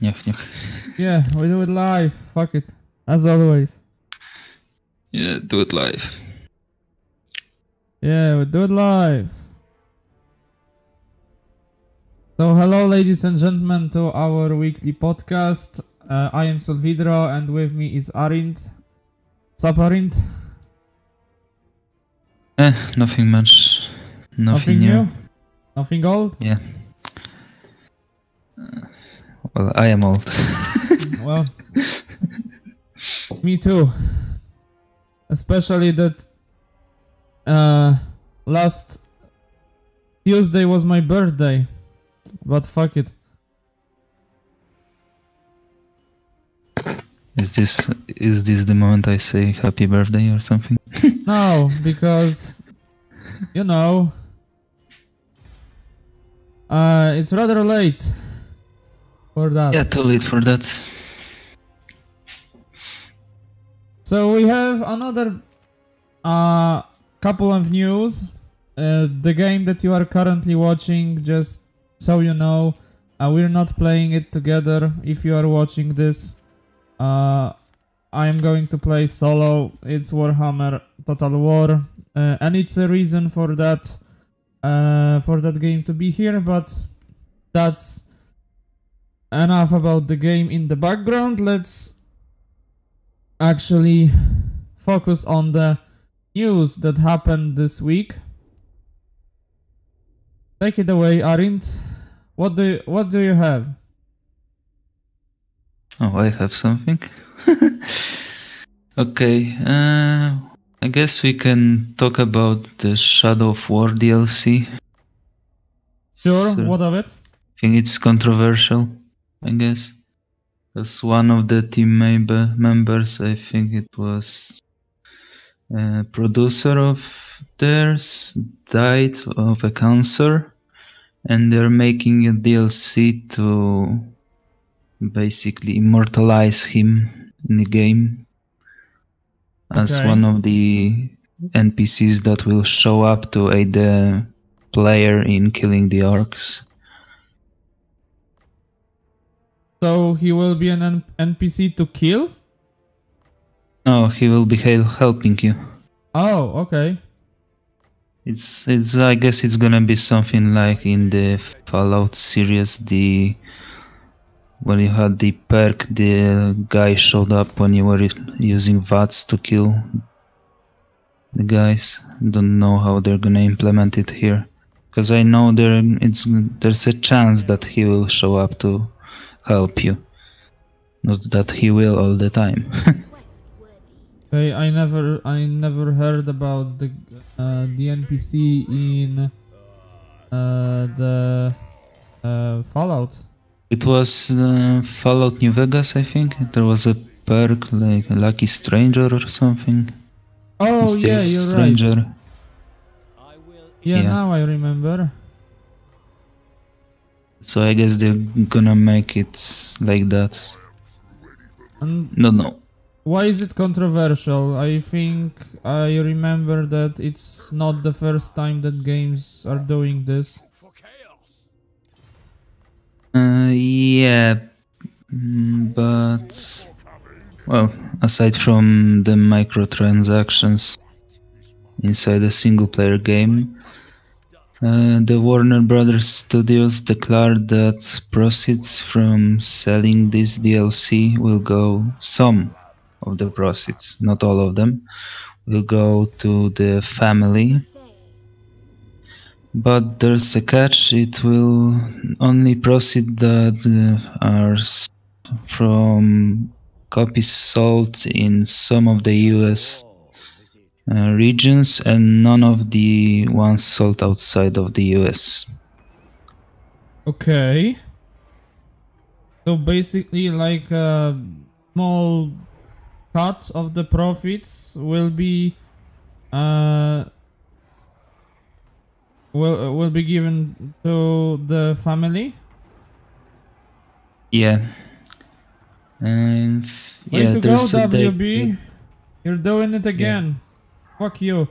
Niech. Yeah, we do it live. Fuck it. As always. Yeah, do it live. Yeah, we do it live. So hello ladies and gentlemen to our weekly podcast. I am Solvidro and with me is Arind. Sup Arind? Nothing much. Nothing new? Nothing old? Yeah. Well, I am old. Well, me too. Especially that last Tuesday was my birthday. But fuck it. Is this the moment I say happy birthday or something? No, because you know, it's rather late for that. Yeah, too late for that. So we have another couple of news. The game that you are currently watching, just so you know, we're not playing it together. If you are watching this, I am going to play solo. It's Warhammer Total War, and it's a reason for that game to be here. But that's enough about the game in the background. Let's actually focus on the news that happened this week. Take it away, Arind. What do you have? Oh, I have something. Okay, I guess we can talk about the Shadow of War DLC. Sure, what of it? I think it's controversial, I guess. As one of the team members, I think it was a producer of theirs, died of a cancer, and they're making a DLC to basically immortalize him in the game as one of the NPCs that will show up to aid the player in killing the orcs. So he will be an NPC to kill? No, he will be helping you. Oh, okay. It's I guess it's gonna be something like in the Fallout series, when you had the perk, the guy showed up when you were using VATS to kill the guys. Don't know how they're gonna implement it here, because I know there's a chance that he will show up to help you, not that he will all the time. Okay, I never heard about the NPC in the Fallout. It was Fallout New Vegas, I think. There was a perk like Lucky Stranger or something. Oh yeah, you're Stranger. right. Yeah, now I remember. So I guess they're gonna make it like that. No. Why is it controversial? I think I remember that it's not the first time that games are doing this. Yeah, but well, aside from the microtransactions inside a single-player game, the Warner Brothers Studios declared that proceeds from selling this DLC will go, some of the proceeds, not all of them, will go to the family. But there's a catch: it will only proceed that are from copies sold in some of the US regions and none of the ones sold outside of the US. Okay. So basically like a small cut of the profits will be will be given to the family. Yeah. And way to go, WB. You're doing it again. Yeah. Fuck you.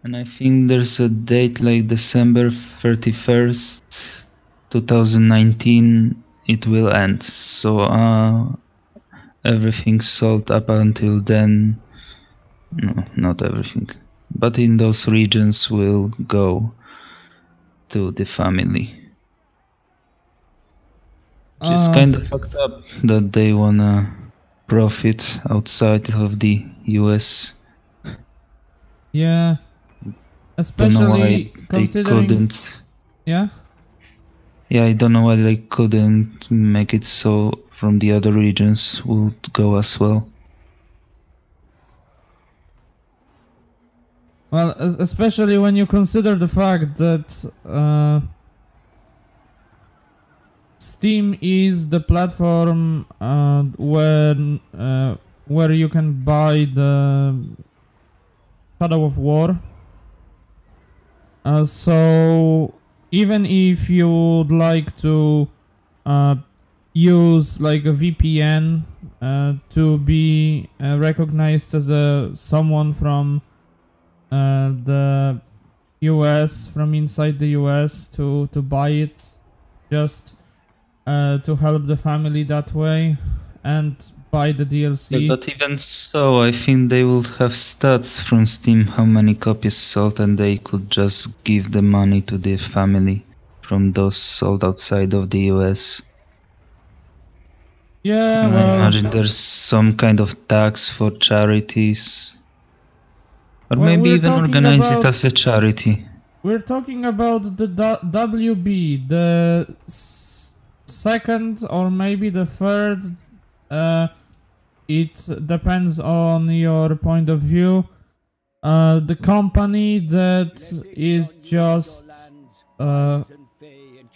And I think there's a date like December 31st, 2019 it will end. So everything sold up until then, no, not everything, but in those regions will go to the family. Which is kind of fucked up that they wanna profit outside of the US. Yeah. Don't know why Especially they considering... couldn't. Yeah? Yeah, I don't know why they couldn't make it so from the other regions would go as well. Well, especially when you consider the fact that Steam is the platform where you can buy the Shadow of War. So even if you would like to use like a VPN to be recognized as someone from the US, from inside the US, to buy it, just to help the family that way and buy the DLC. Yeah, but even so, I think they would have stats from Steam how many copies sold, and they could just give the money to the family from those sold outside of the US. Yeah, And well, I imagine there's some kind of tax for charities. Or well, maybe we're even talking organize it about- as a charity. We're talking about the WB, the second or maybe the third. It depends on your point of view. The company that is just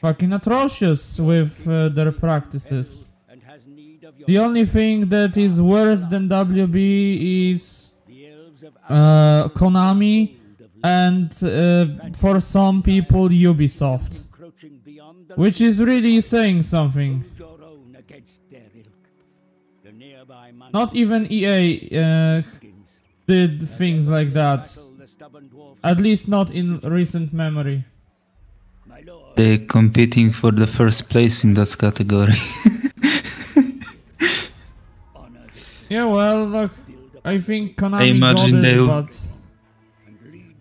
fucking atrocious with their practices. The only thing that is worse than WB is Konami, and for some people Ubisoft, which is really saying something. Not even EA did things like that, at least not in recent memory. They're competing for the first place in that category. Yeah, well, look, I think I Konami imagine got it, they'll- but...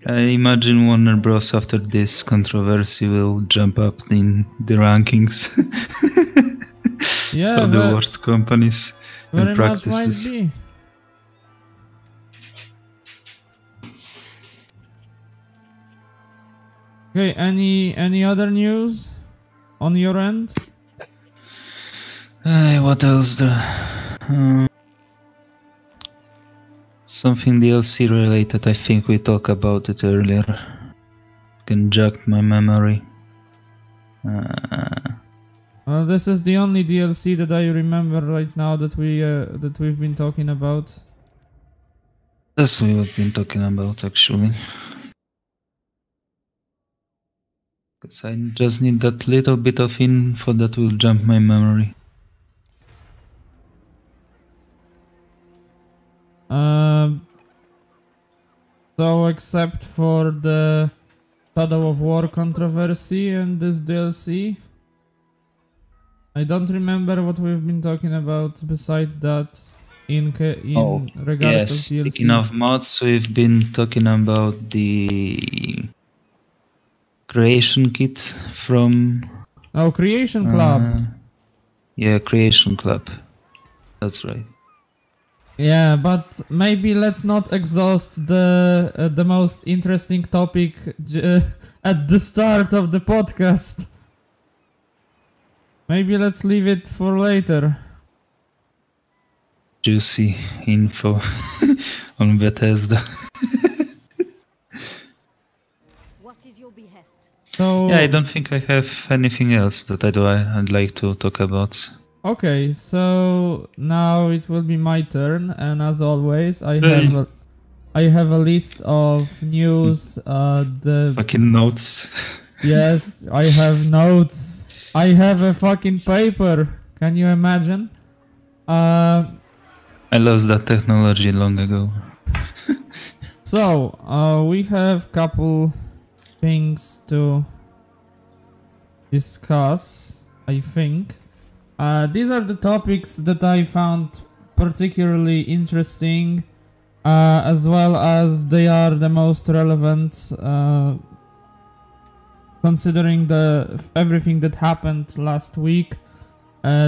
I imagine Warner Bros. After this controversy will jump up in the rankings Yeah, of the worst companies very and much practices. might be. Okay, any other news on your end? What else? Something DLC related. I think we talked about it earlier. Can jog my memory. Well, this is the only DLC that I remember right now that we've been talking about. That's what we've been talking about actually. Because I just need that little bit of info that will jump my memory. So except for the Shadow of War controversy and this DLC, I don't remember what we've been talking about beside that in regards Yes, of DLC. speaking of mods, we've been talking about the creation kit from... Oh, Creation Club. Yeah, Creation Club. That's right. Yeah, but maybe let's not exhaust the most interesting topic at the start of the podcast. Maybe let's leave it for later. Juicy info on Bethesda. What is your behest? So Yeah, I don't think I have anything else that I'd like to talk about. okay, so now it will be my turn, and as always, I have a list of news. The Fucking notes. Yes, I have notes. I have a fucking paper. Can you imagine? I lost that technology long ago. So, we have couple things to discuss, I think. These are the topics that I found particularly interesting, as well as they are the most relevant, considering everything that happened last week.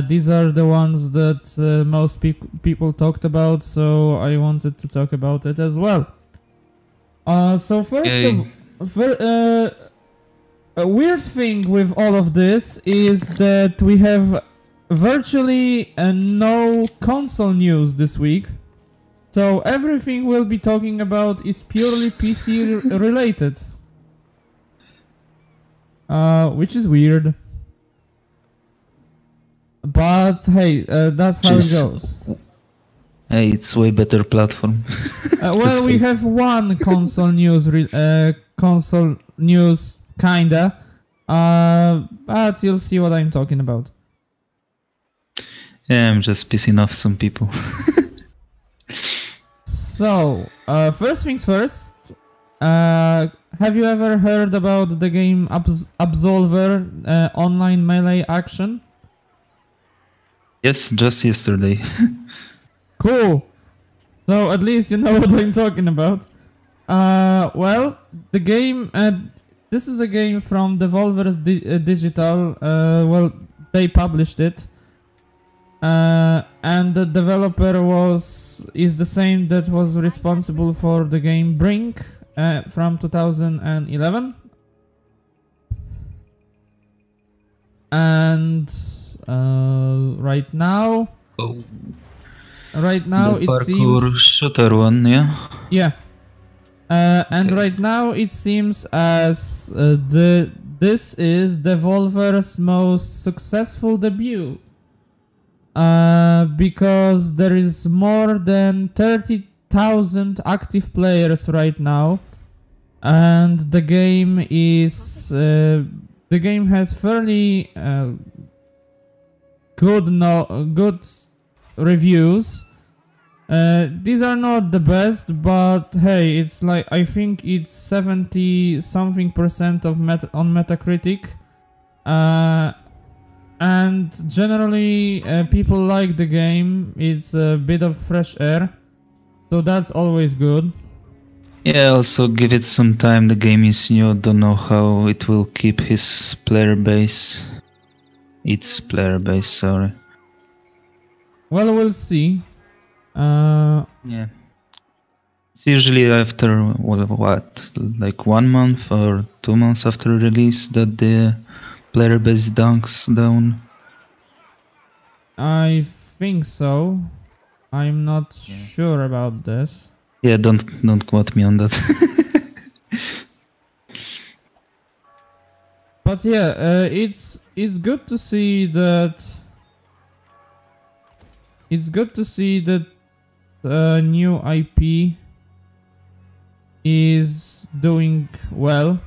These are the ones that most people talked about, so I wanted to talk about it as well. So a weird thing with all of this is that we have virtually no console news this week. So everything we'll be talking about is purely PC related. Which is weird. But hey, that's how it goes. Hey, it's way better platform. Well, we have one console news, kinda. But you'll see what I'm talking about. Yeah, I'm just pissing off some people. So, first things first. Have you ever heard about the game Absolver online melee action? Yes, just yesterday. Cool. So at least you know what I'm talking about. Well, the game. This is a game from Devolver's Digital. Well, they published it, and the developer is the same that was responsible for the game Brink from 2011, and right now. Oh. Right now the it parkour seems shooter one, yeah. Yeah. And Okay. right now it seems as this is Devolver's most successful debut. Because there is more than 30,000 active players right now, and the game has fairly good reviews. These are not the best, but hey, it's like, I think it's 70 something percent on Metacritic, and generally people like the game. It's a bit of fresh air, so that's always good. Yeah, also give it some time. The game is new. Don't know how it will keep his player base. Its player base, sorry. Well, we'll see. Yeah. It's usually after what, like 1 month or 2 months after release that the player base dunks down. I think so. I'm not sure about this. Yeah, don't quote me on that. But yeah, it's good to see that. It's good to see that new IP is doing well.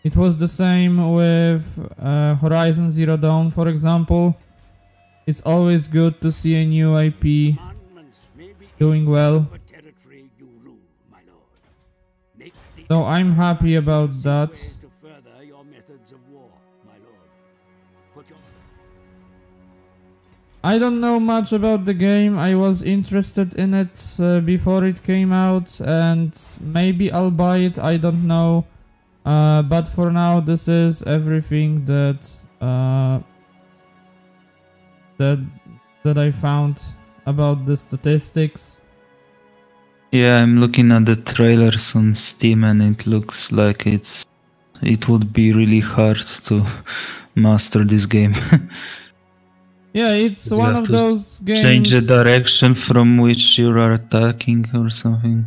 It was the same with Horizon Zero Dawn, for example. It's always good to see a new IP doing well. So I'm happy about that. I don't know much about the game. I was interested in it before it came out, and maybe I'll buy it, I don't know. But for now, this is everything that I found about the statistics. Yeah, I'm looking at the trailers on Steam and it looks like it would be really hard to master this game. Yeah, it's You one have of to those games. Change the direction from which you are attacking or something.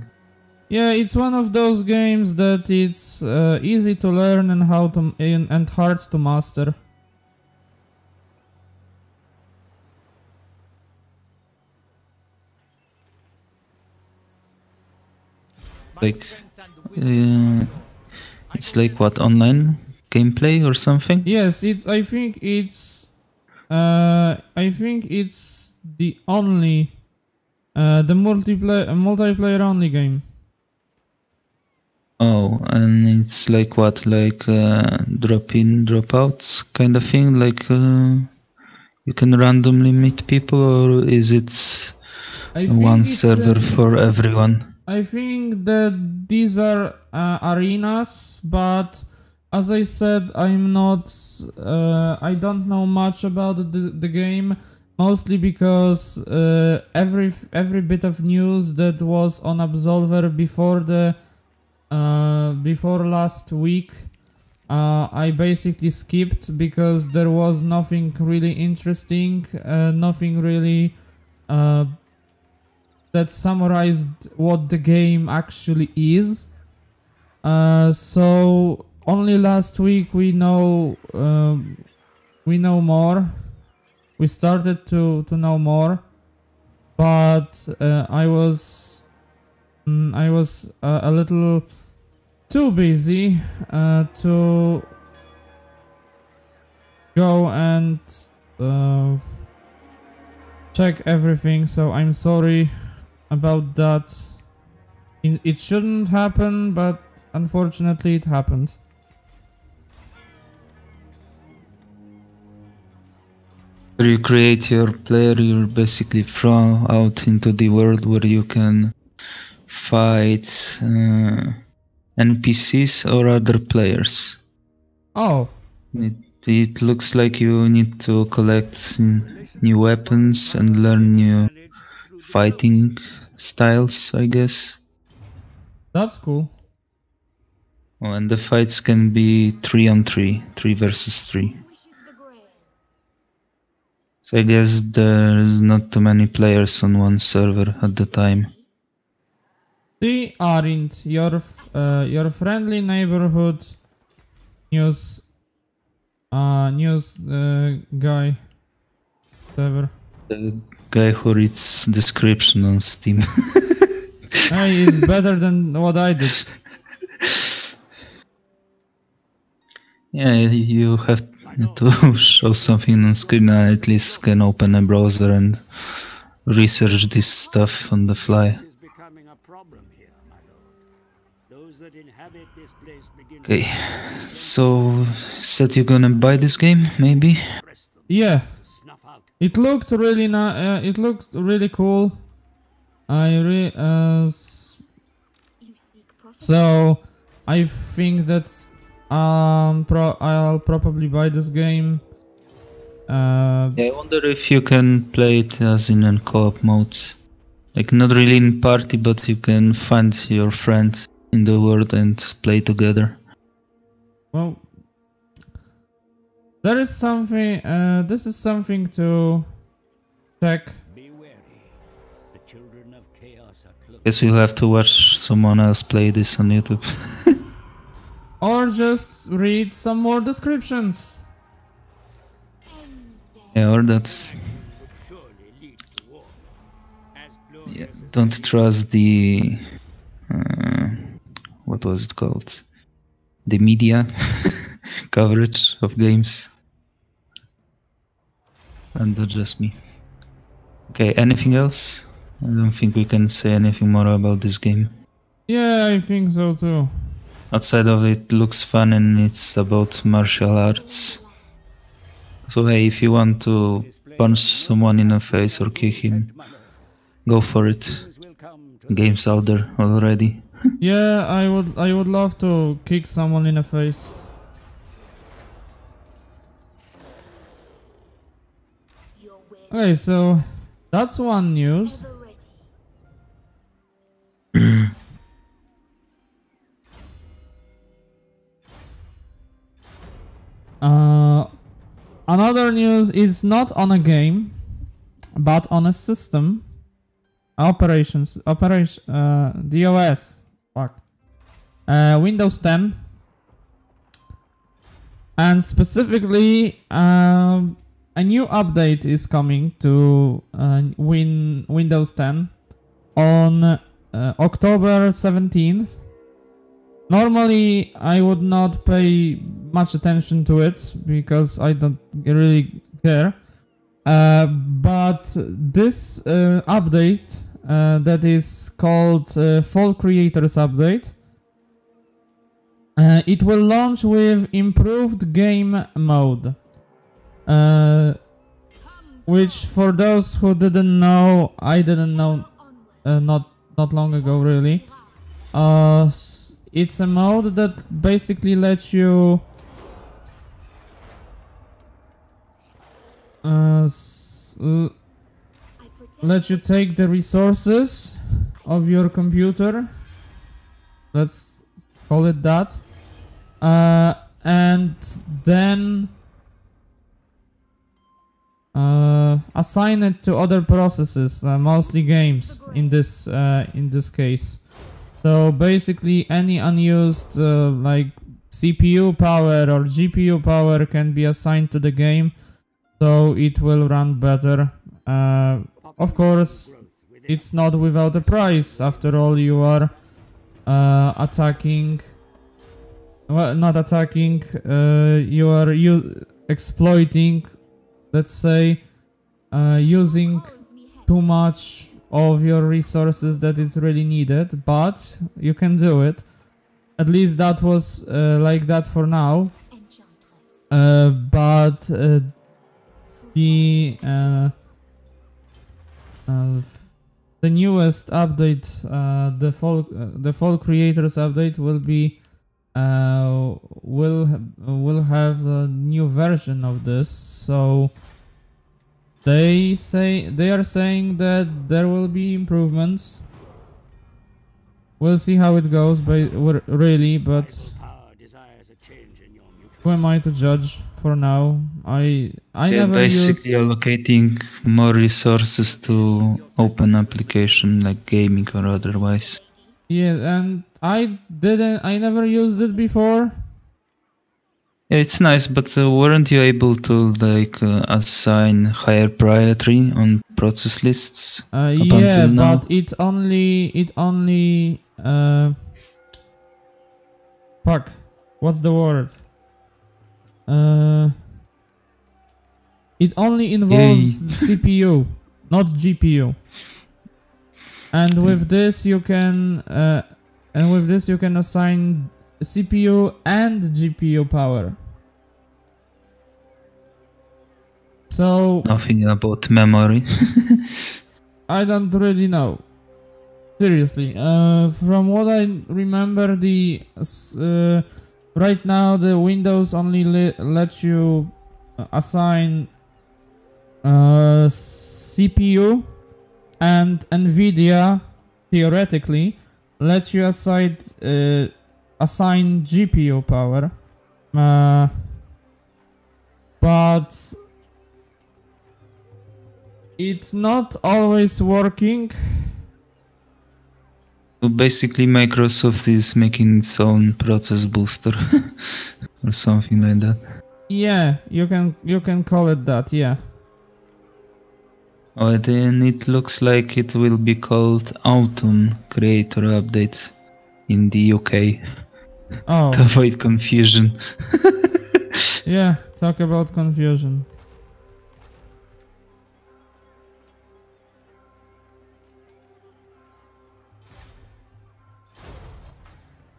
Yeah, it's one of those games that it's easy to learn and and hard to master. Like, it's like what, online gameplay or something? Yes, I think it's the only the multiplayer only game. Oh, and it's like what, like drop in, drop out kind of thing, like You can randomly meet people, or is it I think one it's, server for everyone? I think that these are arenas, but as I said, I'm not. I don't know much about the game, mostly because every bit of news that was on Absolver before last week, I basically skipped because there was nothing really interesting, nothing really that summarized what the game actually is. So only last week we know more. We started to know more, but I was a little too busy to go and check everything. So I'm sorry about that. It shouldn't happen, but unfortunately it happened. When you create your player, you're basically thrown out into the world where you can fight NPCs or other players. Oh, It looks like you need to collect new weapons and learn new fighting styles, I guess. that's cool. Oh, and the fights can be 3-on-3, 3 versus 3. So I guess there's not too many players on one server at the time. They aren't your friendly neighborhood news guy, whatever. The guy who reads description on Steam. Hey, it's better than what I did. Yeah, you have to show something on screen. I at least can open a browser and research this stuff on the fly. Okay, so said you're gonna buy this game, maybe? Yeah, it looked really it looked really cool. So I think that I'll probably buy this game. Yeah, I wonder if you can play it as in a co-op mode. Like not really in party, but you can find your friends in the world and play together. Well, there is something. This is something to check. Guess we'll have to watch someone else play this on YouTube. Or just read some more descriptions. Yeah, or that's... Yeah, don't trust the... what was it called? The media coverage of games. And not just me. Okay, anything else? I don't think we can say anything more about this game. Yeah, I think so too. Outside of it looks fun and it's about martial arts. So hey, if you want to punch someone in the face or kick him, go for it. Game's out there already. Yeah, I would love to kick someone in the face. Okay, so that's one news. Another news is not on a game, but on a system. DOS. Fuck. Windows 10. And specifically, a new update is coming to Windows 10 on October 17th. Normally, I would not pay much attention to it because I don't really care. But this update that is called Fall Creators Update, it will launch with improved game mode. which for those who didn't know, I didn't know not long ago really. It's a mode that basically lets you take the resources of your computer, let's call it that, and then assign it to other processes, mostly games in this case. So basically any unused like CPU power or GPU power can be assigned to the game, so it will run better. Of course, it's not without a price. After all, you are attacking. Well, not attacking. You are exploiting, let's say, using too much of your resources that is really needed, but you can do it. At least that was like that for now. But the newest update, the fall creators update will be will have a new version of this. So they are saying that there will be improvements. We'll see how it goes, really, but who am I to judge for now? I never basically used... allocating more resources to open application like gaming or otherwise. Yeah, and I never used it before. Yeah, it's nice, but weren't you able to like assign higher priority on process lists? Yeah, but it only fuck, what's the word? It only involves CPU, not GPU. And with this you can assign CPU and GPU power. So nothing about memory. I don't really know. Seriously, from what I remember, right now the Windows only lets you assign CPU, and NVIDIA theoretically lets you assign GPU power, but it's not always working. So basically Microsoft is making its own process booster or something like that. Yeah, you can call it that, yeah. Oh, then it looks like it will be called Autumn Creator Update in the UK. Oh. To avoid confusion. Yeah, talk about confusion.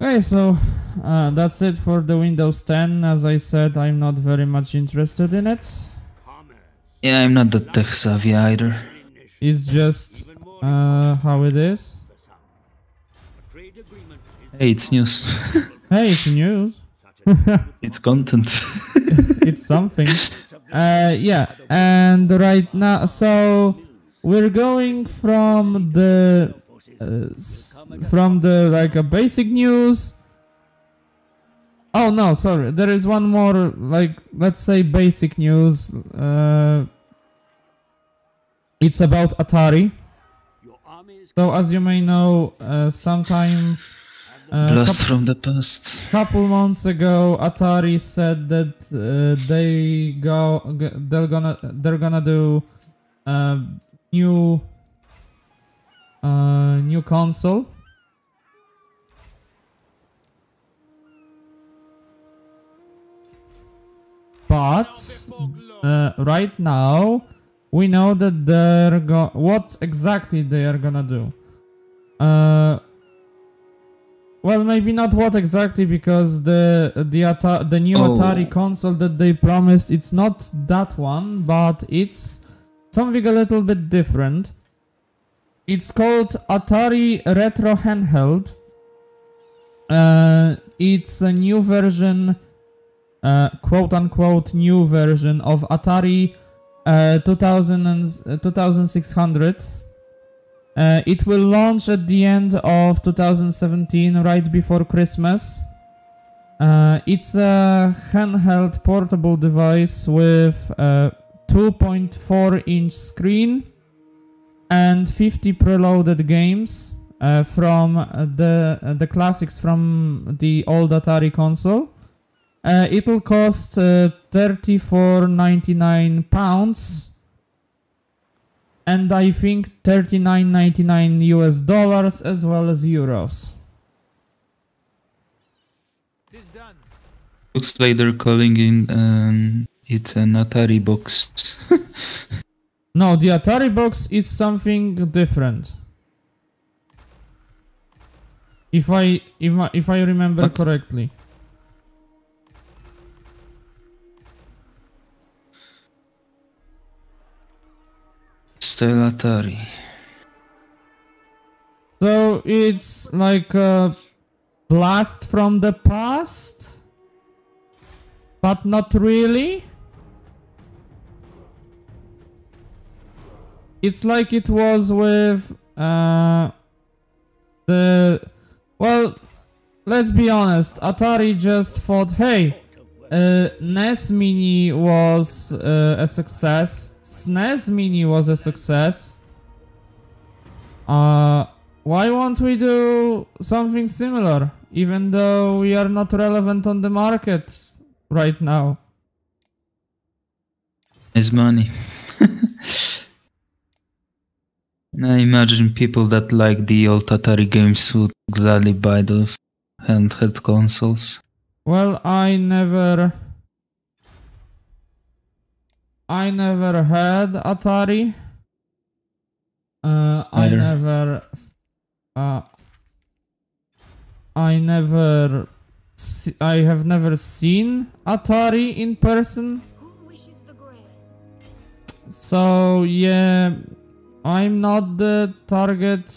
Okay, so that's it for the Windows 10. As I said, I'm not very much interested in it. Yeah, I'm not that tech savvy either. It's just how it is. Hey, it's news. Hey, it's news. It's content. It's something. Yeah, and right now, so we're going from the like a basic news. Oh no, sorry. There is one more, like, let's say basic news. It's about Atari. So as you may know, sometime blast from the past. Couple months ago, Atari said that they're gonna do new console. But right now we know that what exactly they are gonna do. Well, maybe not what exactly, because the new Atari console that they promised, it's not that one, but it's something a little bit different. It's called Atari Retro Handheld. It's a new version, quote-unquote new version of Atari 2600. It will launch at the end of 2017, right before Christmas. It's a handheld portable device with a 2.4-inch screen and 50 preloaded games from the classics from the old Atari console. It'll cost £34.99 and I think $39.99 US as well as euros. Looks like they're calling it an Atari box. No, the Atari box is something different. If I remember correctly. Style Atari. So it's like a blast from the past, but not really. It's like it was with well, let's be honest, Atari just thought, hey, NES Mini was a success, SNES Mini was a success, why won't we do something similar, even though we are not relevant on the market right now? Is money. I imagine people that like the old Atari games would gladly buy those handheld consoles. Well, I never had Atari. I have never seen Atari in person. So yeah, I'm not the target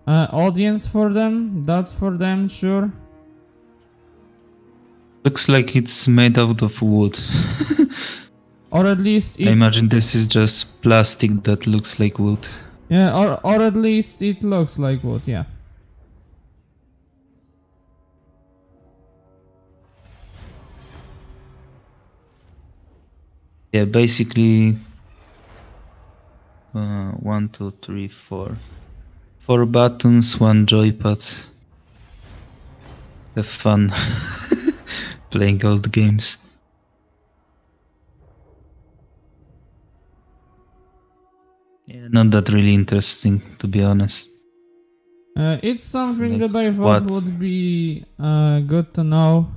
audience for them. That's for them, sure. Looks like it's made out of wood. Or at least I imagine this is just plastic that looks like wood. Yeah, or at least it looks like wood, yeah. Yeah, basically 1, 2, 3, 4. 4 buttons, 1 joypad. Have fun playing old games. Yeah, not that really interesting, to be honest. It's something that I thought would be good to know.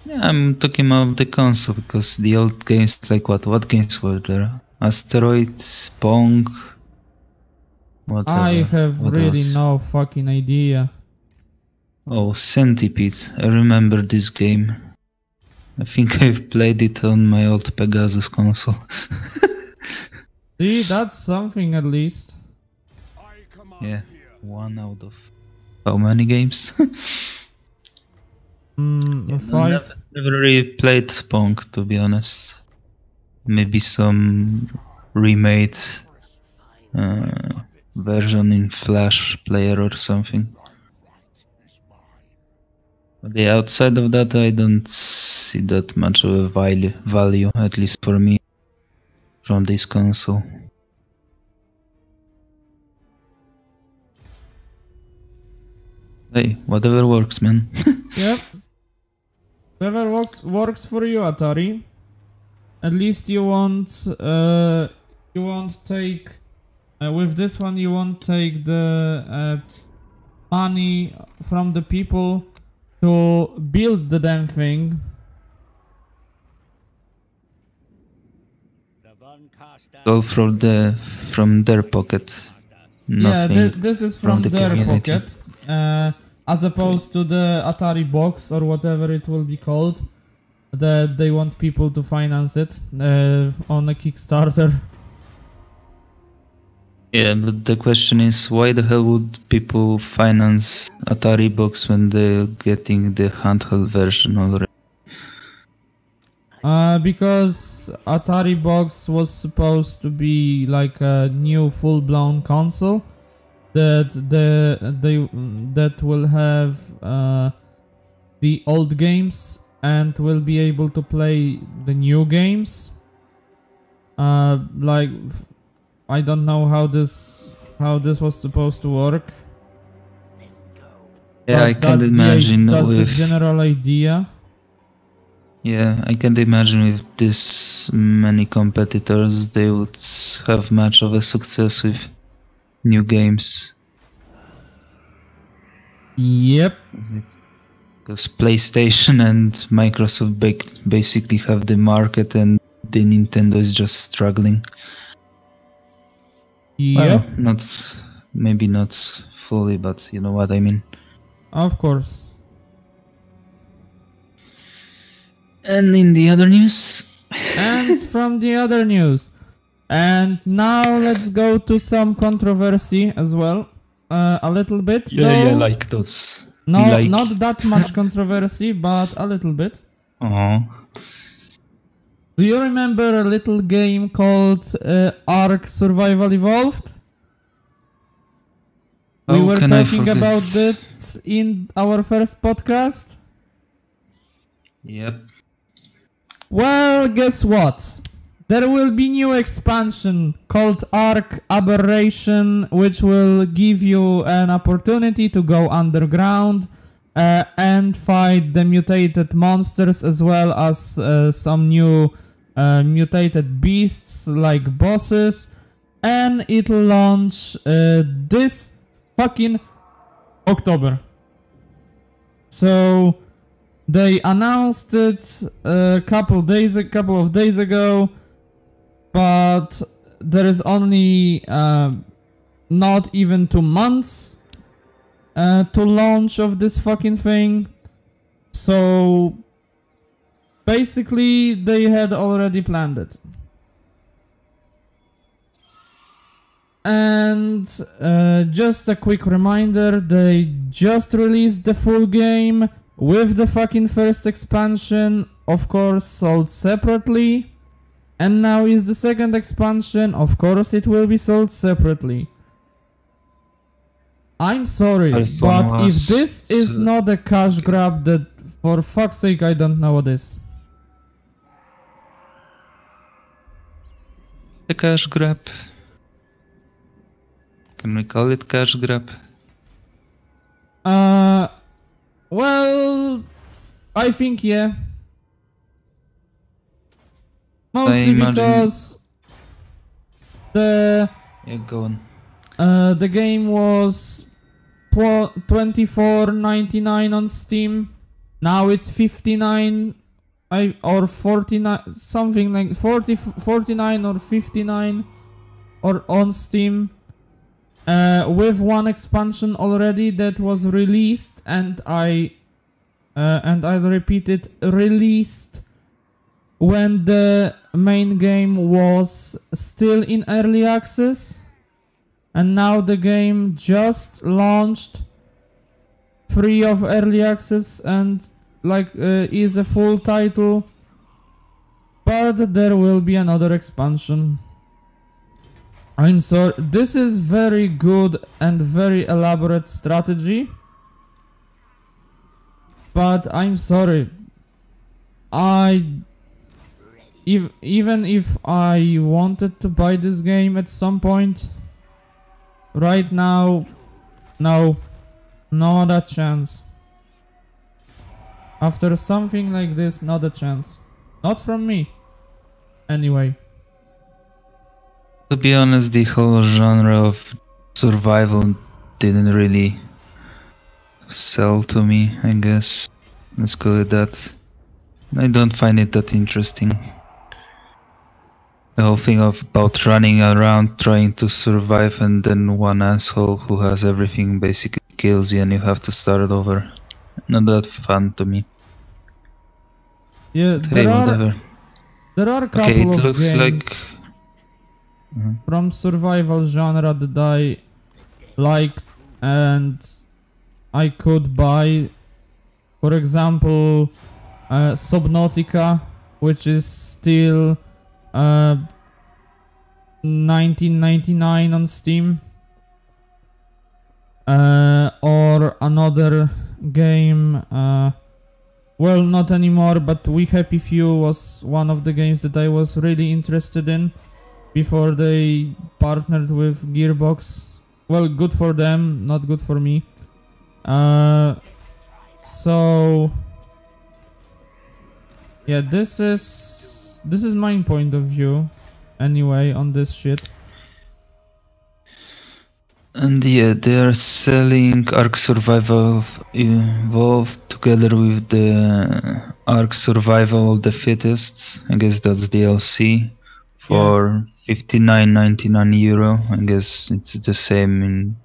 Yeah, I'm talking about the console, because the old games, like what games were there? Asteroids, Pong, whatever. I have really no fucking idea. Oh, Centipede. I remember this game. I think I've played it on my old Pegasus console. See, that's something at least. Yeah, 1 out of how many games? 5. Never really played Pong, to be honest. Maybe some remade version in Flash player or something. But yeah, outside of that, I don't see that much of a value, at least for me, from this console. Hey, whatever works, man. Yep. Whatever works for you, Atari. At least you won't take with this one. You won't take the money from the people to build the damn thing. All from their pocket. Nothing yeah, this is from the their community. pocket, as opposed to the Atari box or whatever it will be called. that they want people to finance it on a Kickstarter. Yeah, but the question is, why the hell would people finance Atari box when they're getting the handheld version already? Because Atari box was supposed to be like a new full-blown console that that will have the old games and will be able to play the new games. Like I don't know how this was supposed to work. Yeah, I can imagine that's the with general idea. yeah, I can imagine with this many competitors, they would have much of a success with new games. Yep. Because PlayStation and Microsoft basically have the market, and the Nintendo is just struggling. Yep. Well, maybe not fully, but you know what I mean. Of course. And in the other news? And from the other news. And now let's go to some controversy as well. A little bit. Yeah, like those. No, like... not that much controversy, but a little bit. Do you remember a little game called Ark Survival Evolved? We were talking about it in our first podcast. Yep. Well, guess what? There will be new expansion called Ark Aberration, which will give you an opportunity to go underground and fight the mutated monsters, as well as some new mutated beasts like bosses. And it'll launch this fucking October. So they announced it a couple of days ago, but there is only not even 2 months to launch of this fucking thing. So basically they had already planned it. And just a quick reminder, they just released the full game with the fucking first expansion, of course sold separately. And now is the second expansion, of course it will be sold separately. I'm sorry, but if this is not a cash grab, that for fuck's sake I don't know what is. A cash grab? Can we call it cash grab? Well, I think yeah. Mostly because the go on. The game was $24.99 on Steam. Now it's 59 or 49, something like 49 or 59 or on Steam. With one expansion already that was released, and I'll repeat it, released when the main game was still in early access, and now the game just launched free of early access and like is a full title, but there will be another expansion. I'm sorry, this is very good and very elaborate strategy, but I'm sorry, even if I wanted to buy this game at some point, right now, no, not a chance. After something like this, not a chance. Not from me, anyway. To be honest, the whole genre of survival didn't really sell to me, I guess. Let's go with that. I don't find it that interesting. The whole thing about running around trying to survive, and then one asshole who has everything basically kills you and you have to start over. Not that fun to me. Yeah, Hey, whatever. there are a couple Okay, it of looks games like... from survival genre that I liked and I could buy. For example, Subnautica, which is still 1999 on Steam. Or another game, well, not anymore, but We Happy Few was one of the games that I was really interested in before they partnered with Gearbox. Well, good for them, not good for me. So yeah, this is my point of view anyway on this shit. And yeah, they are selling Ark Survival Evolved together with the Ark Survival of the Fittest. I guess that's DLC for €59.99. I guess it's the same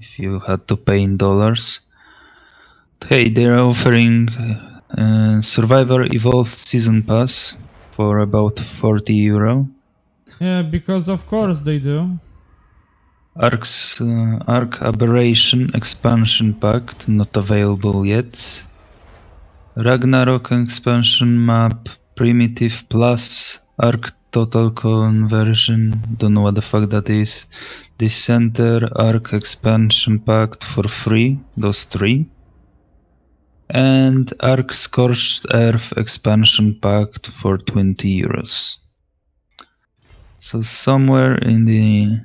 if you had to pay in dollars. Hey, they're offering Survivor Evolved Season Pass for about €40. Yeah, because of course they do. Ark Aberration Expansion Pack, not available yet. Ragnarok Expansion Map, Primitive Plus, Ark Total Conversion, don't know what the fuck that is. Dissenter Ark Expansion Pack for free, those three. And Ark Scorched Earth Expansion Pack for €20. So somewhere in the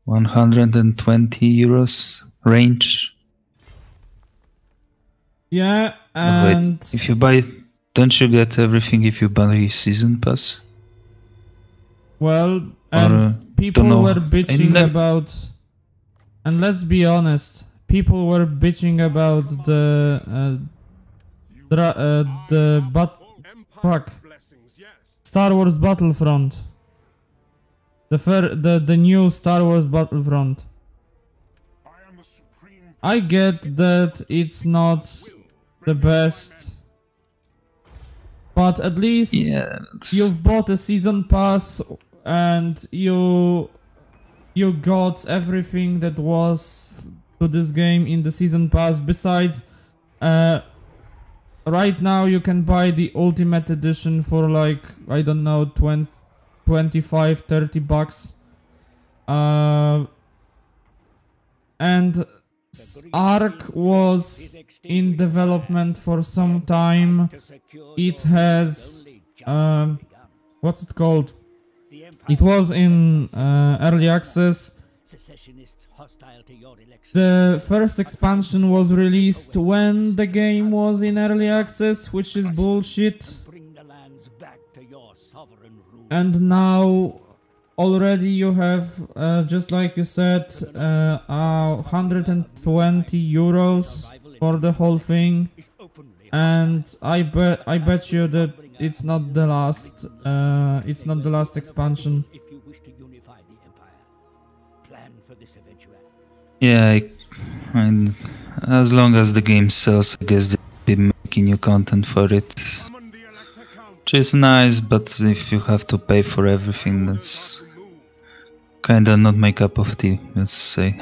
€120 range. Yeah, Wait, and if you buy, don't you get everything if you buy Season Pass? well, Or, and people don't know. were bitching about, and let's be honest, people were bitching about Star Wars Battlefront. The new Star Wars Battlefront. I get that it's not the best, but at least you've bought a season pass and you got everything that was to this game in the season pass. Besides, right now you can buy the Ultimate Edition for like, I don't know, 25-30 bucks. And Ark was in development for some time. It has what's it called? It was in early access. The first expansion was released when the game was in early access, which is bullshit. And now already you have, just like you said, €120 for the whole thing, and I bet you that it's not the last. It's not the last expansion. Yeah, as long as the game sells, I guess they'll be making new content for it. Which is nice, but if you have to pay for everything, that's kinda not my cup of tea, let's say.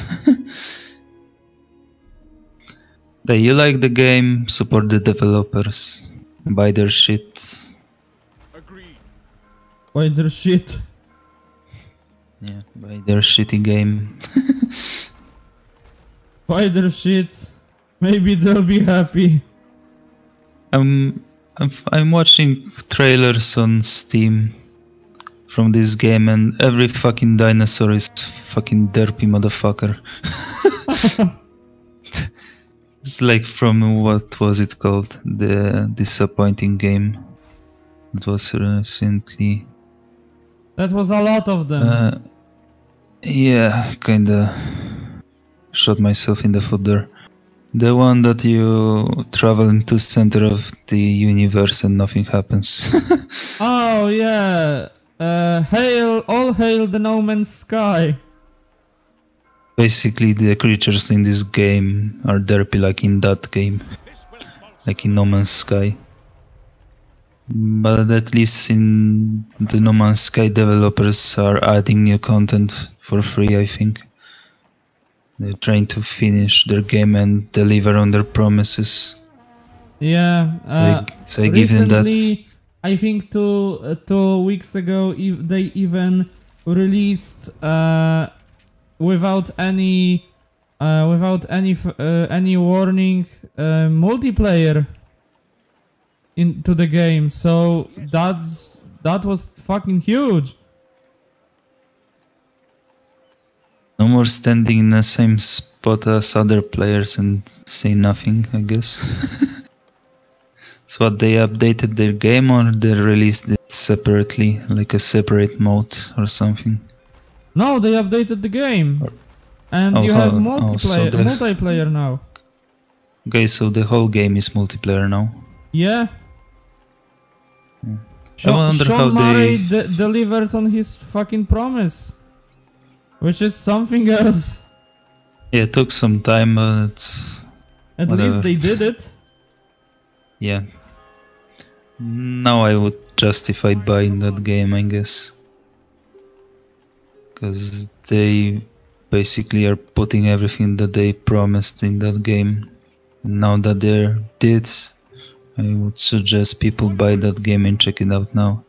Hey, you like the game, support the developers, buy their shit. Buy their shit. Yeah, buy their shitty game. Buy their shit. Maybe they'll be happy. I'm watching trailers on Steam from this game, and every fucking dinosaur is fucking derpy motherfucker. It's like from, what was it called? The disappointing game. It was recently. That was a lot of them. Yeah, kinda shot myself in the foot there. The one that you travel into the center of the universe and nothing happens. Oh yeah. All hail the No Man's Sky. Basically, the creatures in this game are derpy like in that game. Like in No Man's Sky. But at least in the No Man's Sky, developers are adding new content for free, I think. They're trying to finish their game and deliver on their promises. Yeah. So I give them that. Recently, I think 2 weeks ago, they even released without any any warning multiplayer into the game. So that was fucking huge. No more standing in the same spot as other players and say nothing, I guess. So what, they updated their game or they released it separately, like a separate mode or something? No, they updated the game. And Oh, you have so multiplayer now. Okay, so the whole game is multiplayer now. Yeah. I wonder how Sean Murray they... delivered on his fucking promise. Which is something else. Yeah, it took some time, but... At least they did it. Yeah. Now I would justify buying that game, I guess. Because they basically are putting everything that they promised in that game. Now that they're dead, I would suggest people buy that game and check it out now.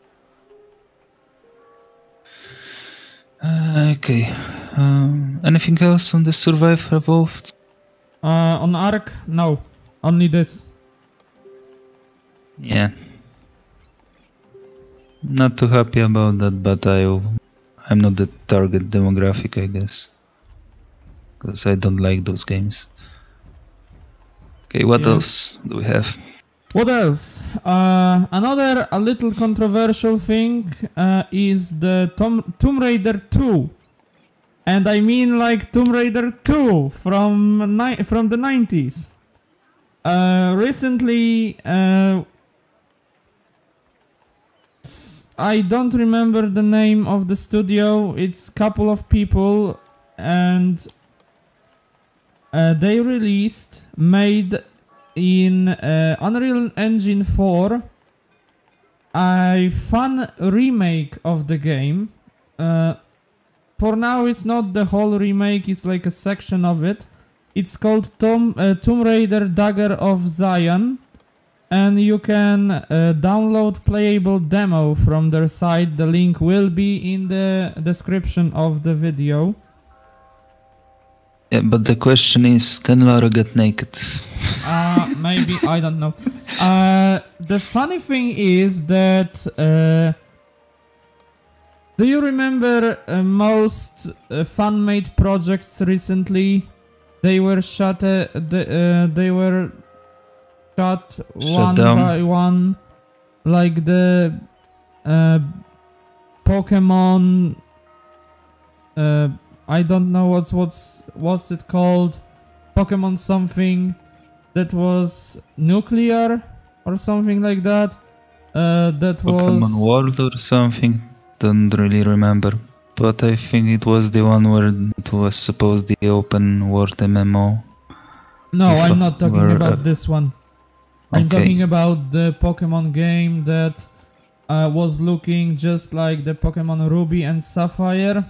Okay. Anything else on the Survive Evolved? On Ark? No. Only this. Yeah. Not too happy about that, but I'm not the target demographic, I guess. Because I don't like those games. Okay, what else do we have? What else? Another a little controversial thing is the Tomb Raider 2. And I mean like Tomb Raider 2 from the 90s. Recently, I don't remember the name of the studio. It's a couple of people, and they made in Unreal Engine 4 a fun remake of the game. For now, it's not the whole remake, it's like a section of it. It's called Tomb Raider Dagger of Zion, and you can download playable demo from their site. The link will be in the description of the video. Yeah, but the question is, can Lara get naked? Maybe, I don't know. The funny thing is that... do you remember most fan-made projects recently? They were shut one down by one, like the Pokemon. I don't know what's it called. Pokemon something that was nuclear or something like that. That Pokemon was World or something. Don't really remember. But I think it was the one where it was supposed to be open world MMO. No, I'm not talking about this one. I'm talking about the Pokemon game that was looking just like the Pokemon Ruby and Sapphire.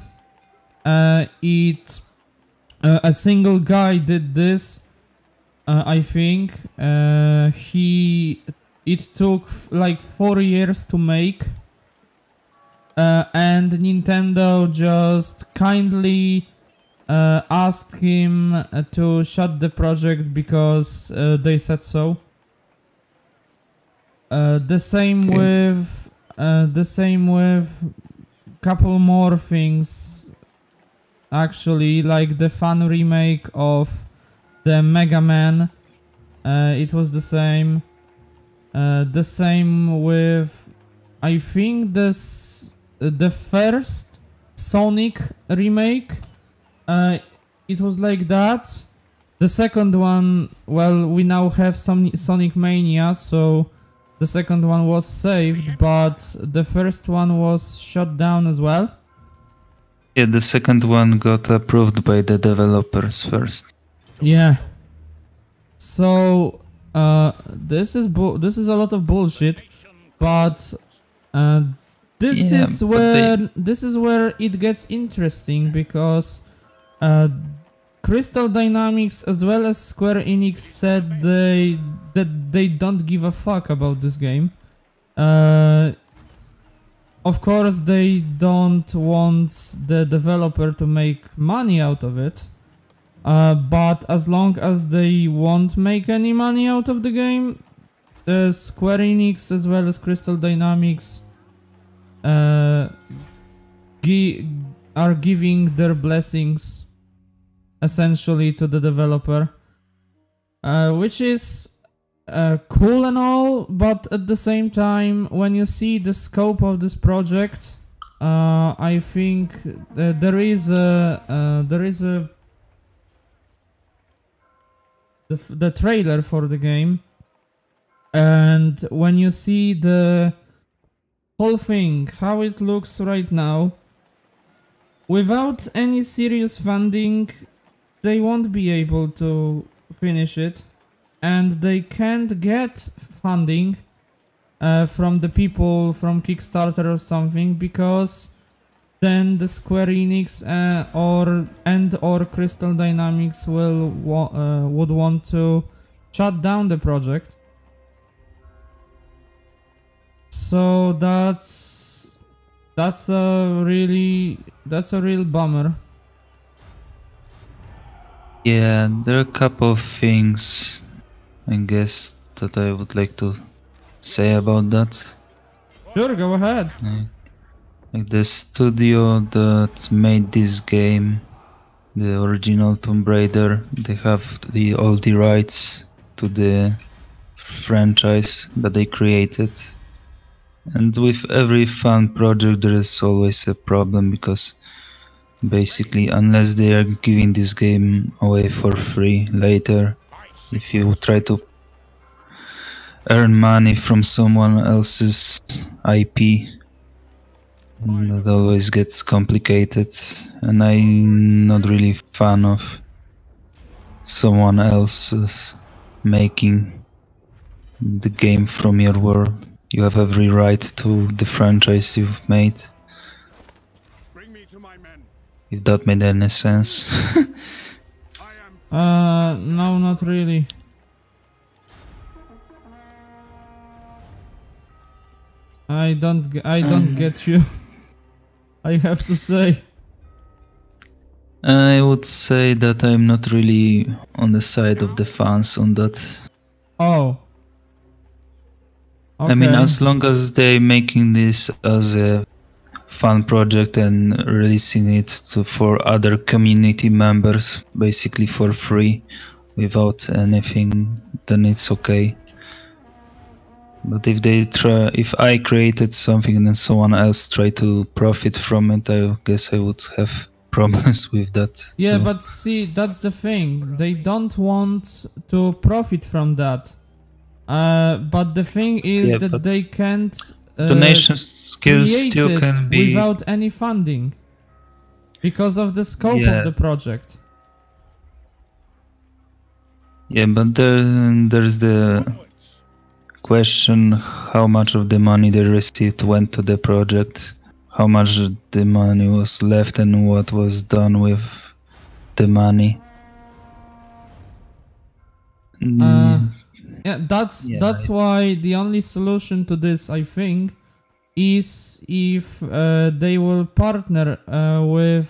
A single guy did this. I think it took like 4 years to make. And Nintendo just kindly asked him to shut the project because they said so. The same with couple more things, actually, like the fun remake of the Mega Man. It was the same. The same with, I think, the first Sonic remake. It was like that. The second one, well, we now have some Sonic Mania, so the second one was saved, but the first one was shut down as well. Yeah, the second one got approved by the developers first. Yeah. So this is a lot of bullshit, but this Yeah, is but where it gets interesting, because Crystal Dynamics as well as Square Enix said that they don't give a fuck about this game. Of course, they don't want the developer to make money out of it. But as long as they won't make any money out of the game, Square Enix as well as Crystal Dynamics are giving their blessings essentially to the developer, which is cool and all, but at the same time, when you see the scope of this project, I think there is the trailer for the game, and when you see the whole thing, how it looks right now, without any serious funding, they won't be able to finish it, and they can't get funding from the people from Kickstarter or something, because then the Square Enix or Crystal Dynamics would want to shut down the project. So that's a real bummer. Yeah, there are a couple of things, I guess, that I would like to say about that. Sure, go ahead. Like the studio that made this game, the original Tomb Raider, they have all the rights to the franchise that they created. And with every fan project there is always a problem, because basically unless they are giving this game away for free later, if you try to earn money from someone else's IP, that always gets complicated, and I'm not really fan of someone else's making the game from your world. You have every right to the franchise you've made. Bring me to my men. If that made any sense. No, not really. I don't get you. I have to say. I would say that I'm not really on the side of the fans on that. Oh. Okay. I mean, as long as they're making this as a fun project and releasing it for other community members, basically for free, without anything, then it's okay. But if I created something and then someone else tried to profit from it, I guess I would have problems with that. Yeah, too. but see, that's the thing. They don't want to profit from that. But the thing is Yeah, that but they can't donation skills create still it can be. without any funding because of the scope Yeah. of the project. Yeah, but there's the question how much of the money they received went to the project, how much the money was left, and what was done with the money. Yeah, that's Yeah, why the only solution to this, I think, is if they will partner with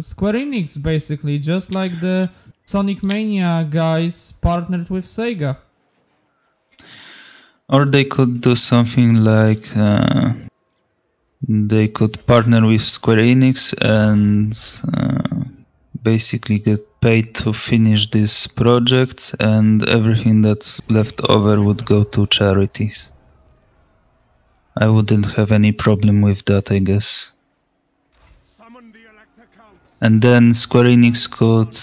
Square Enix, basically, just like the Sonic Mania guys partnered with Sega. Or they could do something like they could partner with Square Enix and basically get paid to finish this project, and everything that's left over would go to charities. I wouldn't have any problem with that, I guess. Summon the Elector Counts. And then Square Enix could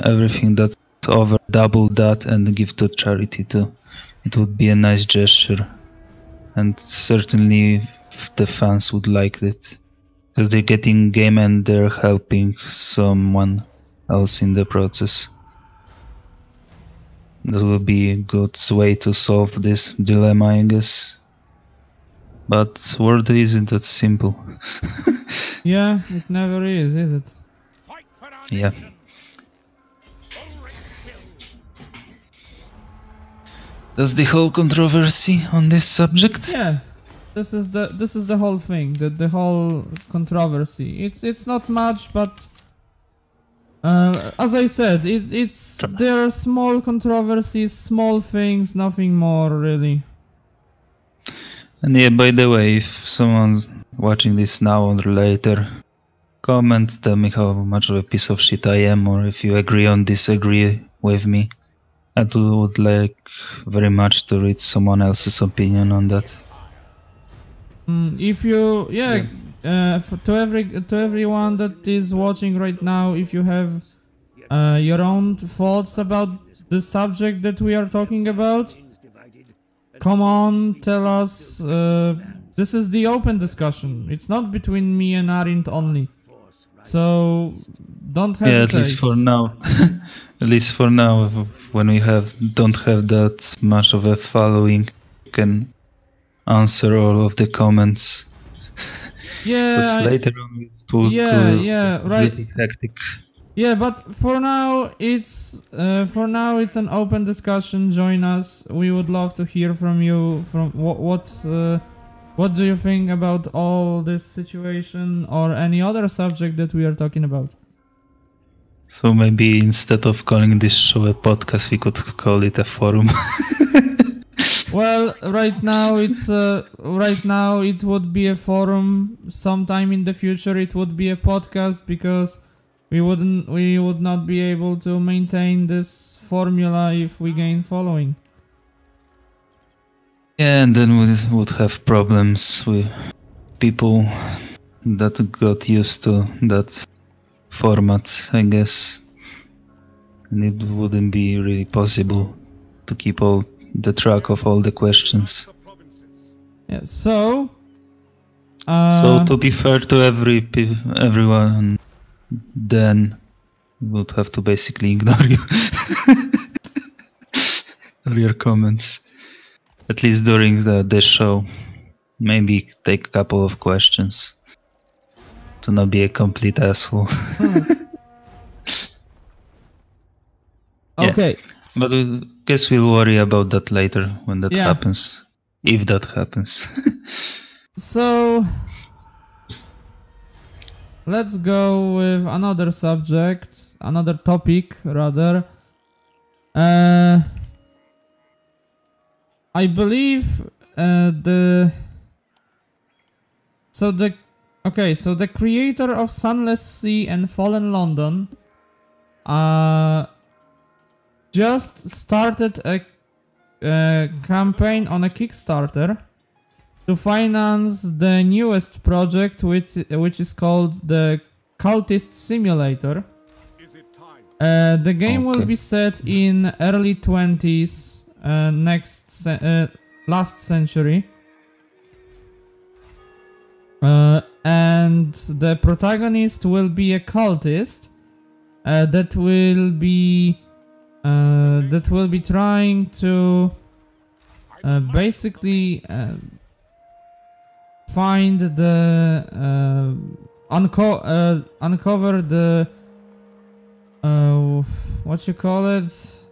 everything that's over, double that and give to charity too. It would be a nice gesture, and certainly the fans would like it, because they're getting game and they're helping someone else in the process. That would be a good way to solve this dilemma, I guess. But World isn't that simple. Yeah, it never is it? Fight for our Yeah. nation. Ulrich's will. That's the whole controversy on this subject. Yeah. This is the whole thing, the whole controversy. It's not much, but as I said, there are small controversies, small things, nothing more really. And yeah, by the way, if someone's watching this now or later, comment, tell me how much of a piece of shit I am, or if you agree or disagree with me. I would like very much to read someone else's opinion on that. If you, to everyone that is watching right now, if you have your own thoughts about the subject that we are talking about, come on, tell us. This is the open discussion. It's not between me and Arint only. So don't hesitate. Yeah, at least for now. At least for now, when we don't have that much of a following, you can answer all of the comments. Yeah. Because later on it will right. really hectic. Yeah, but for now it's an open discussion. Join us. We would love to hear from you. From what do you think about all this situation or any other subject that we are talking about? So maybe instead of calling this show a podcast, we could call it a forum. Well, right now it would be a forum. Sometime in the future it would be a podcast because we would not be able to maintain this formula if we gain following. Yeah, and then we would have problems with people that got used to that format, I guess. And it wouldn't be really possible to keep all the track of all the questions. Yeah, so to be fair to everyone, then we would have to basically ignore you. Or your comments. At least during the show. Maybe take a couple of questions. To not be a complete asshole. Okay. Yeah. But I guess we'll worry about that later when that happens. If that happens. So let's go with another subject, another topic rather. I believe the creator of Sunless Sea and Fallen London just started a campaign on a Kickstarter to finance the newest project, which is called the Cultist Simulator. The game will be set in early 20s, last century. And the protagonist will be a cultist that will be trying to basically find the uncover the what you call it,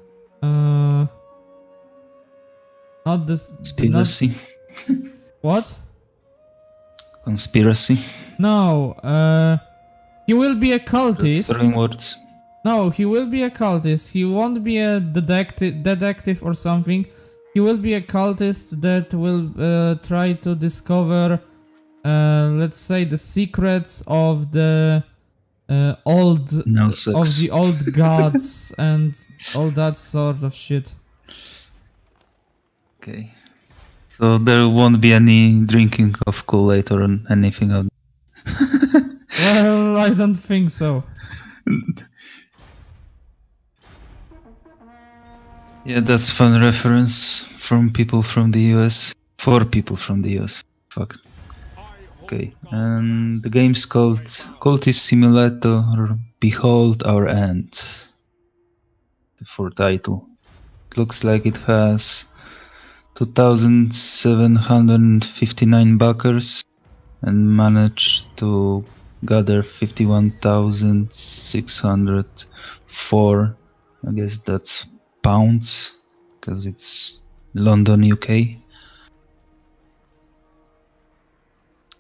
not this conspiracy. What? Conspiracy? No, he will be a cultist. Words. No, he will be a cultist. He won't be a detective or something. He will be a cultist that will try to discover, let's say, the secrets of the old gods and all that sort of shit. Okay. So there won't be any drinking of Kool-Aid or anything else. Well, I don't think so. Yeah, that's fun reference from people from the US. For people from the US. Fuck. Okay, and the game's called Cultist Simulator Behold Our End. For title. It looks like it has 2,759 backers and managed to gather 51,604. I guess that's pounds because it's London, UK.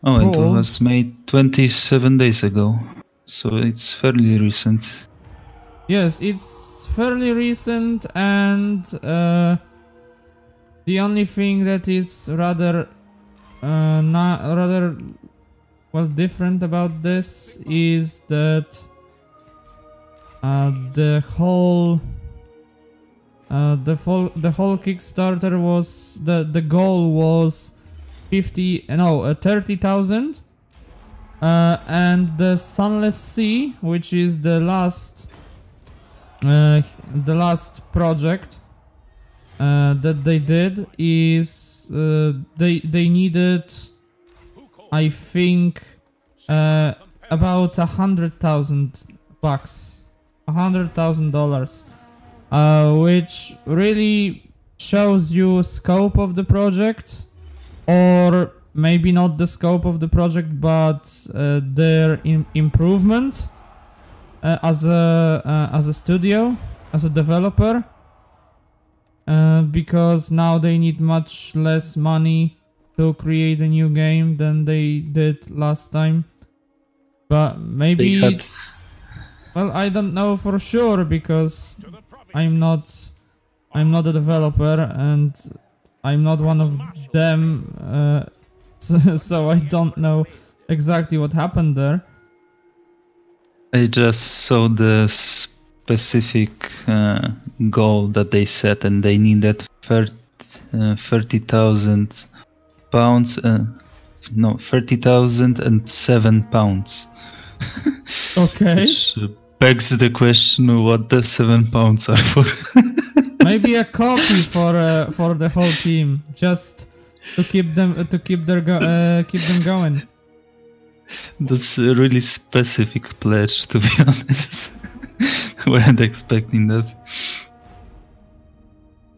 Oh, and it Cool. was made 27 days ago, so it's fairly recent. Yes, it's fairly recent, and the only thing that is rather well different about this is that the whole Kickstarter was the goal was 30,000, and the Sunless Sea, which is the last project that they did, is they needed, I think, about $100,000, $100,000, which really shows you scope of the project, or maybe not the scope of the project, but their improvement as a studio, as a developer, because now they need much less money to create a new game than they did last time. But maybe well, I don't know for sure, because I'm not a developer and I'm not one of them, so I don't know exactly what happened there. I just saw the specific goal that they set, and they needed 30,000 pounds. No, 30,007 pounds. Okay. Which begs the question, what the 7 pounds are for. Maybe a coffee for the whole team, just to keep them going. That's a really specific pledge, to be honest. Weren't expecting that.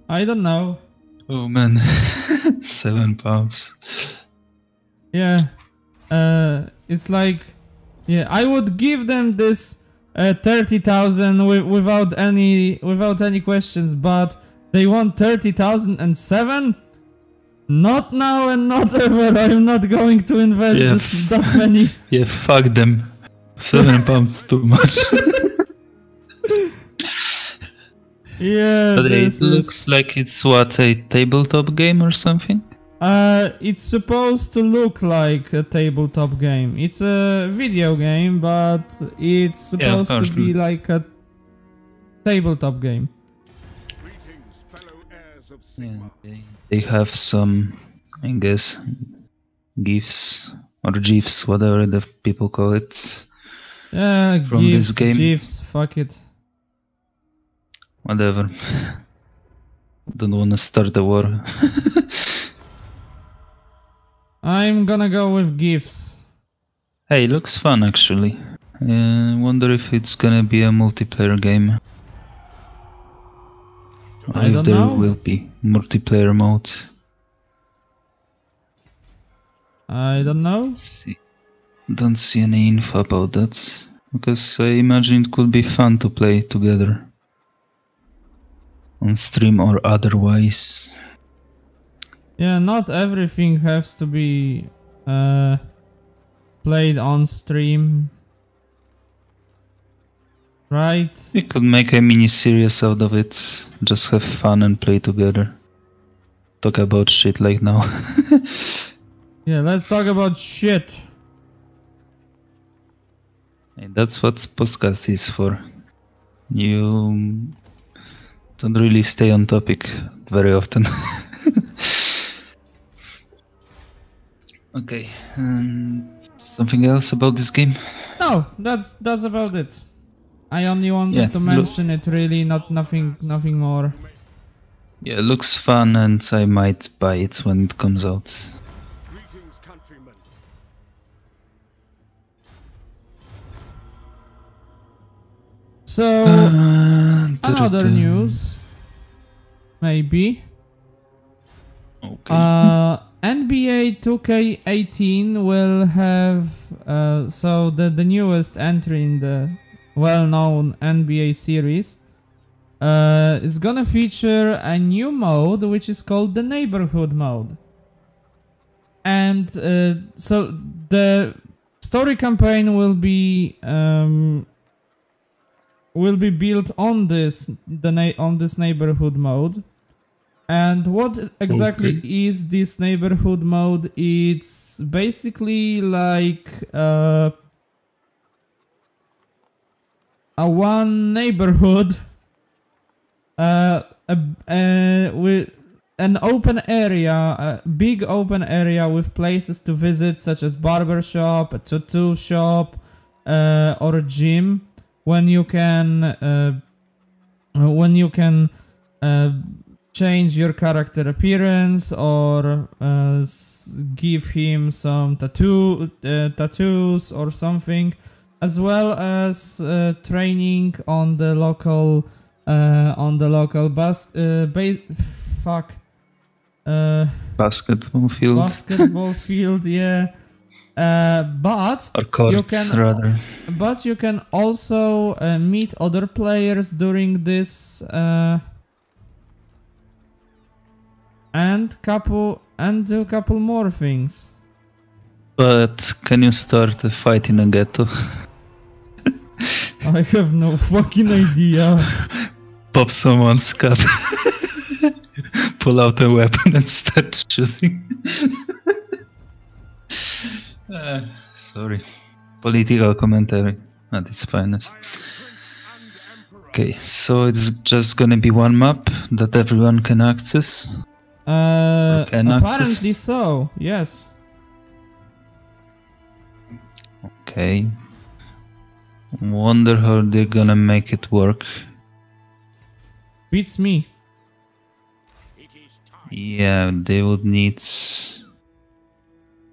I don't know. Oh man, 7 pounds. Yeah, it's like, yeah, I would give them this 30,000 without any questions, but they want 30,007. Not now and not ever. I'm not going to invest that many. Yeah, fuck them. 7 pounds too much. Yeah, but it looks like it's what, a tabletop game or something? It's supposed to look like a tabletop game. It's a video game, but it's supposed to be like a tabletop game. Greetings, fellow heirs of Sigma. Yeah, they have some, I guess, GIFs or GIFs, whatever the people call it. Yeah, from GIFs, this game. GIFs, fuck it. Whatever. Don't wanna start a war. I'm gonna go with GIFs. Hey, looks fun actually. Wonder if it's gonna be a multiplayer game. Or I if don't there know. will be multiplayer mode. I don't know. See. Don't see any info about that. Because I imagine it could be fun to play together. On stream or otherwise. Yeah, not everything has to be played on stream. Right? We could make a mini series out of it. Just have fun and play together. Talk about shit like now. Yeah, let's talk about shit. And that's what podcast is for. You don't really stay on topic very often. Okay, something else about this game? No, that's about it. I only wanted to mention it, really, nothing more. Yeah, looks fun, and I might buy it when it comes out. Greetings, countrymen. So, another news, maybe. NBA 2K18 will have so the newest entry in the well-known NBA series is gonna feature a new mode which is called the neighborhood mode. And so the story campaign will be built on this neighborhood mode. And what exactly is this neighborhood mode? It's basically like a one neighborhood with an open area, a big open area with places to visit, such as barber shop, a tattoo shop, or a gym, when you can change your character appearance or give him some tattoos or something, as well as training on the local basketball field. Basketball field, yeah. But or courts, rather. But you can also meet other players during this and do a couple more things. But can you start a fight in a ghetto? I have no fucking idea. Pop someone's cap, pull out a weapon and start shooting. Sorry. Political commentary at its finest. Okay, so it's just gonna be one map that everyone can access? Apparently so, yes. Okay. Wonder how they're gonna make it work. Beats me. Yeah, they would need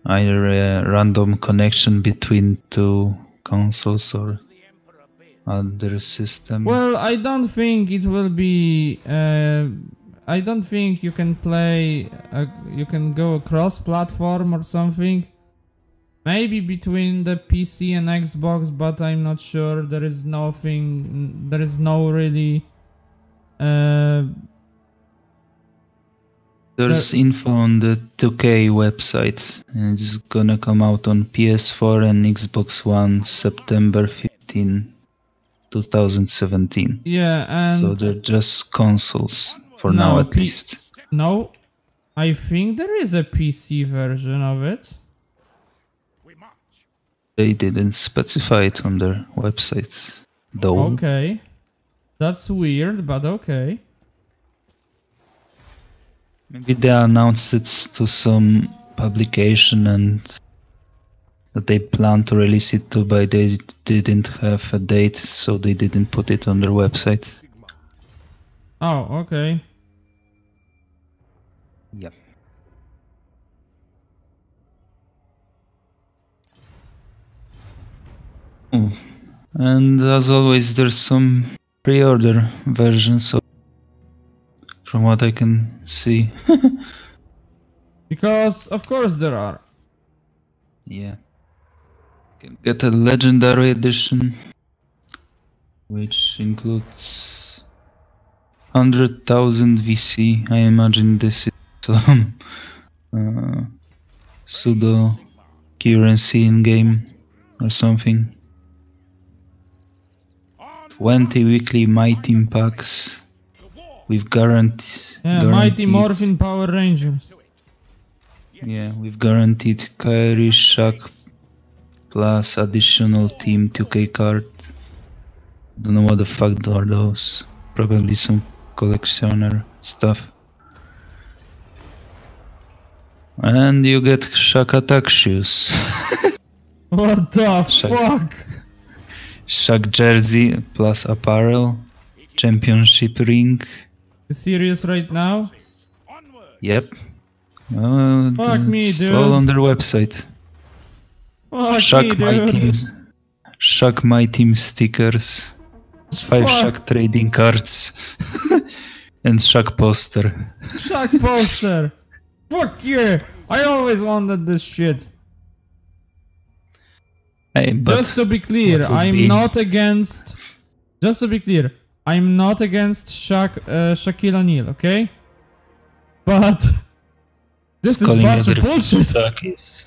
either a random connection between two consoles or other system. Well, I don't think it will be. I don't think you can play. You can go across platform or something. Maybe between the PC and Xbox, but I'm not sure. There is nothing. There is no really. There's info on the 2K website, and it's gonna come out on PS4 and Xbox One September 15, 2017. Yeah, and so they're just consoles for now, at least. No, I think there is a PC version of it. They didn't specify it on their website, though. Okay, that's weird, but okay. Maybe they announced it to some publication and that they plan to release it to, but they didn't have a date, so they didn't put it on their website. Oh, okay. Yep. Oh, and as always, there's some pre-order versions of, from what I can see. Because of course there are. Yeah. You can get a legendary edition, which includes 100,000 VC. I imagine this is some pseudo currency in game or something. 20 weekly My Team packs with guaranteed. Mighty Morphin Power Rangers. Yeah, we've guaranteed Kairi, Shaq, plus additional Team 2K card. Don't know what the fuck are those. Probably some collectioner stuff. And you get Shaq attack shoes. What the fuck? Shaq jersey plus apparel. Championship ring. You serious right now? Yep. Fuck me, dude. All on their website. Fuck Shaq me, My dude. Team. Shaq My Team stickers. 5 Shaq trading cards. And Shaq poster. Shaq poster. Fuck yeah! I always wanted this shit. Hey, but Just to be clear, what would I'm be- not against. Just to be clear, I'm not against Shaquille O'Neal, okay? But this is calling bunch of everything bullshit. Shaq is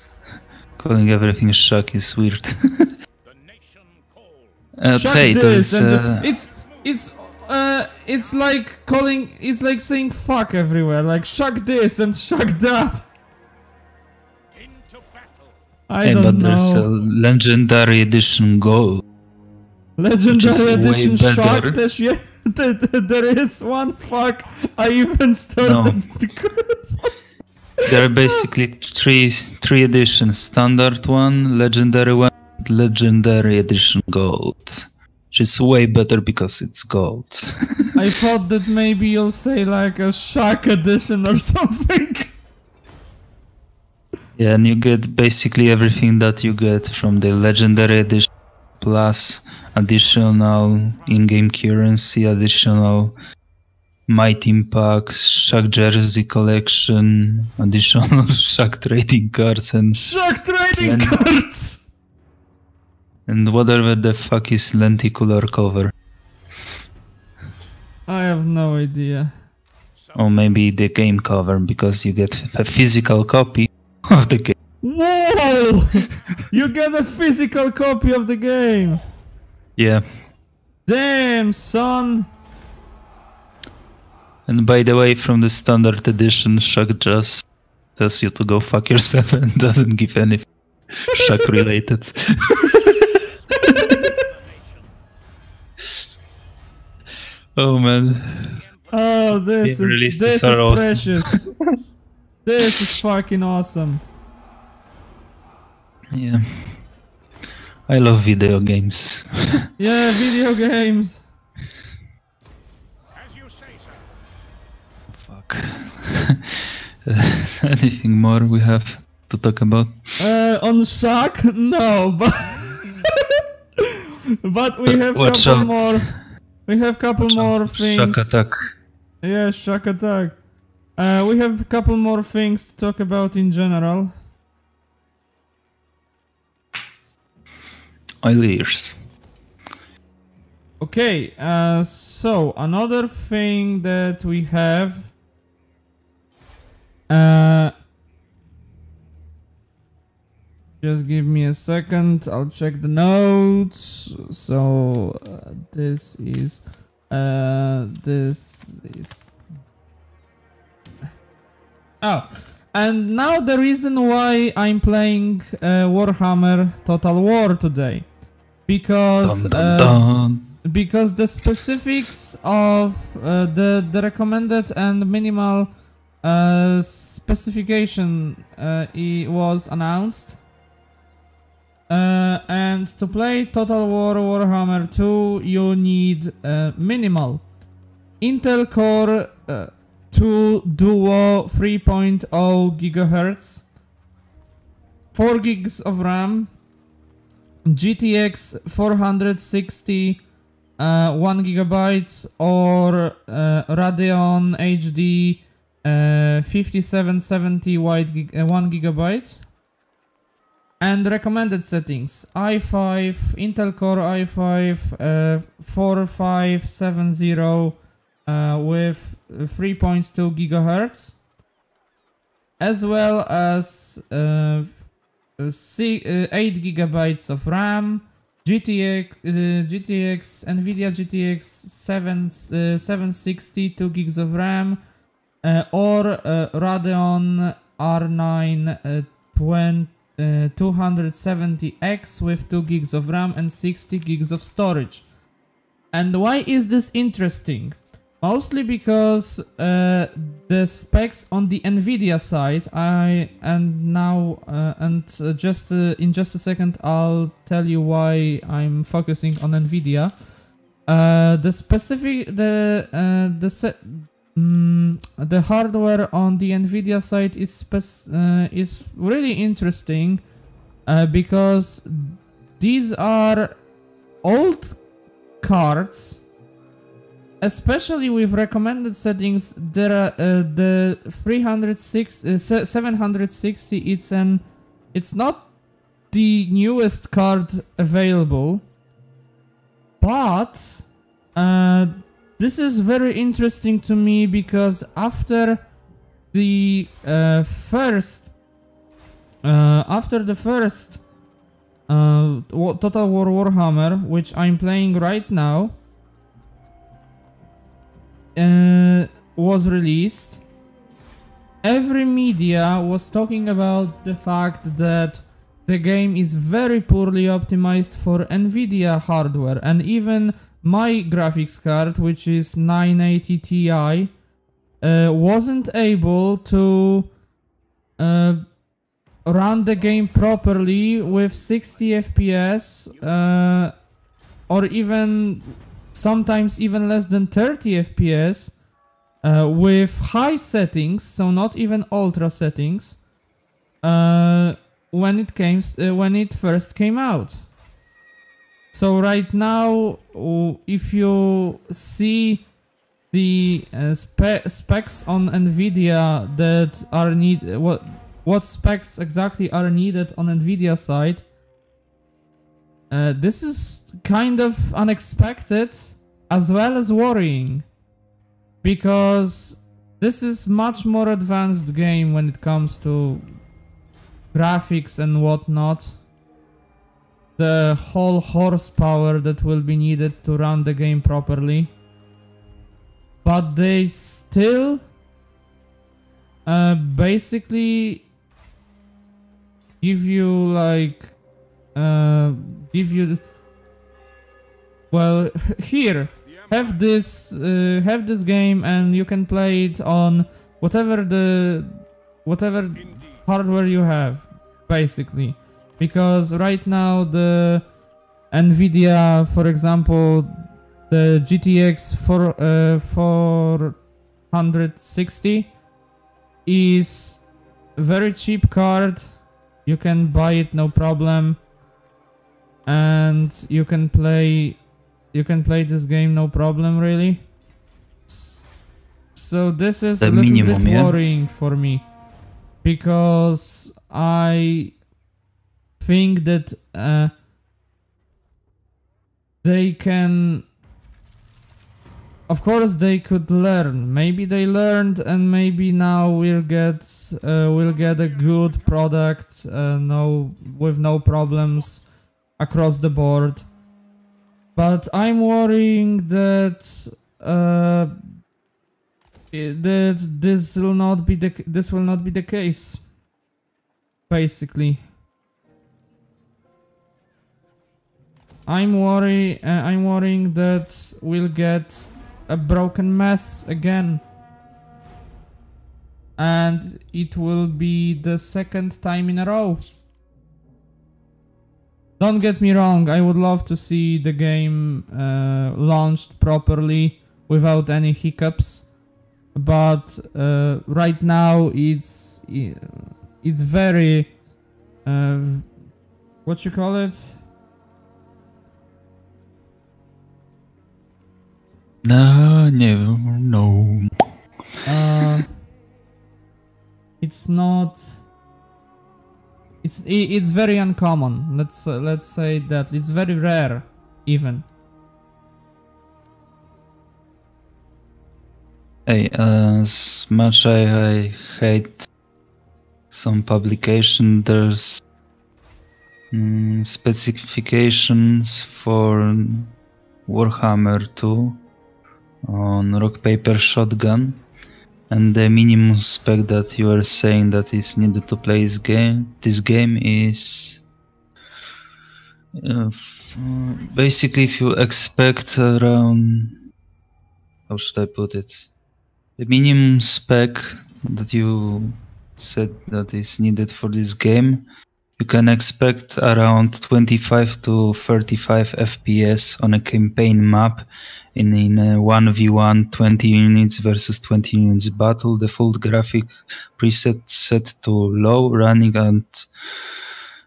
calling everything Shaq is weird. The nation calls. Chuck Hey, this there's and it's like calling, it's like saying fuck everywhere, like shuck this and shuck that. Into battle. I hey, don't but there's a know. legendary edition gold. Legendary way edition better. shuck this, yeah. There is one fuck. I even started There are basically three editions: standard one, legendary one, legendary edition gold. Which is way better because it's gold. I thought that maybe you'll say like a shuck edition or something. Yeah, and you get basically everything that you get from the legendary edition, plus additional in-game currency, additional My Team packs, Shaq jersey collection, additional Shaq trading cards, and Shuck trading And- cards. whatever the fuck is lenticular cover. I have no idea. Or maybe the game cover, because you get a physical copy of the game. Whoa! You get a physical copy of the game. Yeah. Damn, son. And by the way, from the standard edition, Shaq just tells you to go fuck yourself and doesn't give any Shaq related. Oh man. Oh, this Game is releases this are is awesome. precious. This is fucking awesome. Yeah. I love video games. Yeah, video games. As you say, sir. Fuck. Anything more we have to talk about? On Shaq? No, but but we have Watch couple out. more. We have couple more things. Shaq attack. Yeah, Shaq attack. We have a couple more things to talk about in general. Eilers. Okay, so another thing that we have. Just give me a second, I'll check the notes. So, this is. Oh, and now the reason why I'm playing Warhammer Total War today. Because. Dun, dun, dun. Because the specifics of the recommended and minimal specification was announced, and to play Total War Warhammer 2 you need minimal Intel Core 2 Duo 3.0 GHz, 4 gigs of RAM, GTX 460 1 gigabyte, or Radeon HD 5770 1 gigabyte. And recommended settings: i5, Intel Core i5 4570 with 3.2 gigahertz, as well as 8 gigabytes of RAM, GTX NVIDIA GTX 760 2 gigs of RAM, or Radeon R9 270X with 2 gigs of RAM and 60 gigs of storage. And why is this interesting? Mostly because the specs on the NVIDIA side, in just a second I'll tell you why I'm focusing on NVIDIA. The hardware on the NVIDIA side is really interesting because these are old cards especially with recommended settings, there are the 760. It's not the newest card available, but this is very interesting to me because after the first Total War Warhammer, which I'm playing right now, was released, every media was talking about the fact that the game is very poorly optimized for Nvidia hardware, and even my graphics card, which is 980 Ti, wasn't able to run the game properly with 60 FPS, or even sometimes even less than 30 FPS, with high settings, so not even ultra settings, when it first came out. So right now, if you see the specs on Nvidia that are what specs exactly are needed on Nvidia side, this is kind of unexpected as well as worrying, because this is much more advanced game when it comes to graphics and whatnot. The whole horsepower that will be needed to run the game properly, but they still basically give you like well, here, have this game and you can play it on whatever hardware you have, basically. Because right now the Nvidia, for example, the GTX 460 is a very cheap card. You can buy it no problem, and you can play this game no problem, really. So this is The a little minimum, bit yeah? worrying for me, because I think that they can, of course they could learn. Maybe they learned, and maybe now we'll get a good product, with no problems across the board. But I'm worrying that this will not be the case, basically. I'm worrying that we'll get a broken mess again, and it will be the second time in a row. Don't get me wrong, I would love to see the game launched properly without any hiccups, but right now it's very what you call it? No, no. It's not. It's very uncommon. Let's say that it's very rare, even. Hey, as much I hate some publication, there's specifications for Warhammer 2 on Rock Paper Shotgun, and the minimum spec that you are saying that is needed to play this game is basically, if you expect around, how should I put it, the minimum spec that you said that is needed for this game, you can expect around 25 to 35 FPS on a campaign map in a 1v1 20 units versus 20 units battle. The full graphic preset set to low, running at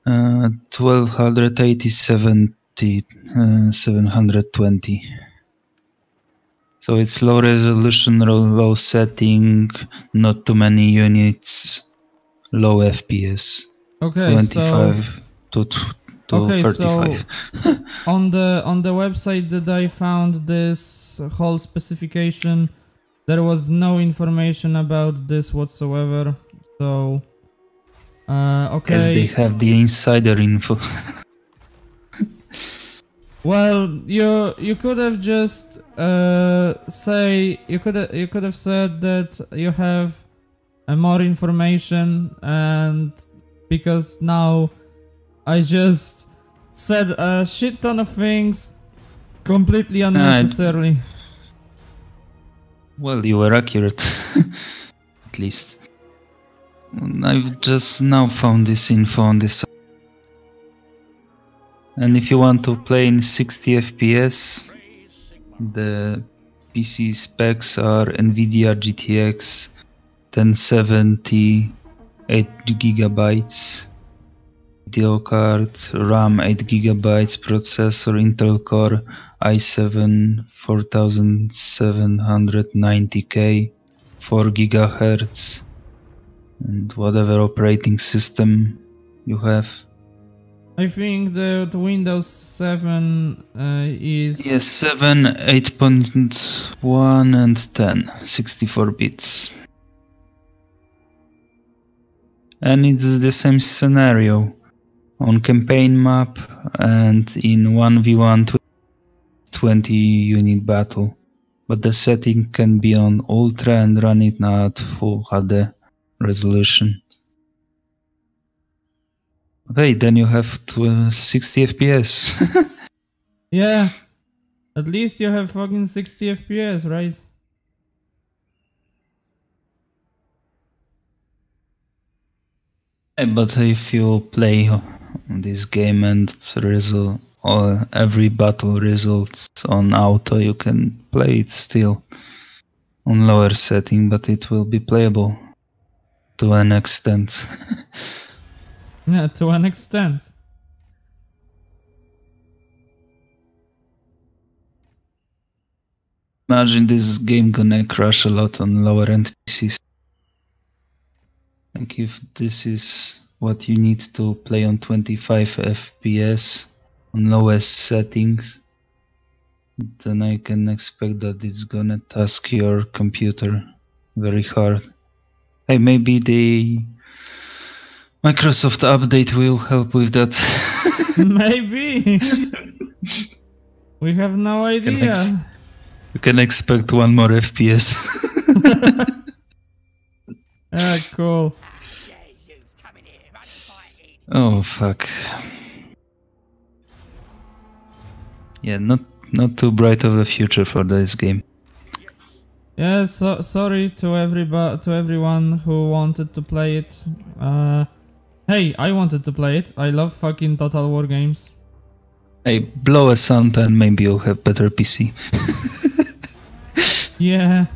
1280 720. So it's low resolution, low setting, not too many units, low FPS. Okay, 25 to okay, 35. so on the website that I found this whole specification, there was no information about this whatsoever. So okay. As they have the insider info. Well, you could have just you could have said that you have more information, and because now I just said a shit ton of things completely unnecessarily. Well, you were accurate, at least. I've just now found this info on this. And if you want to play in 60 FPS, the PC specs are NVIDIA GTX 1070, 8GB, video card, RAM 8GB, processor Intel Core i7 4790K, 4GHz, and whatever operating system you have. I think that Windows 7 is... Yes, 7, 8.1 and 10, 64 bits. And it's the same scenario on campaign map and in 1v1 20 unit battle. But the setting can be on Ultra and run it at full HD resolution. Okay, then you have 60 FPS. Yeah, at least you have fucking 60 FPS, right? But if you play this game and every battle results on auto, you can play it still on lower setting, but it will be playable to an extent. Yeah, to an extent. Imagine this game gonna crash a lot on lower end PCs. Like if this is what you need to play on 25 FPS on lowest settings, then I can expect that it's gonna task your computer very hard. Hey, maybe the Microsoft update will help with that. Maybe. We have no idea. You can expect one more FPS. Cool. Oh fuck. Yeah, not too bright of a future for this game. Yeah, so sorry to everyone who wanted to play it. Hey, I wanted to play it. I love fucking Total War games. Hey, blow a sound and maybe you'll have better PC. Yeah.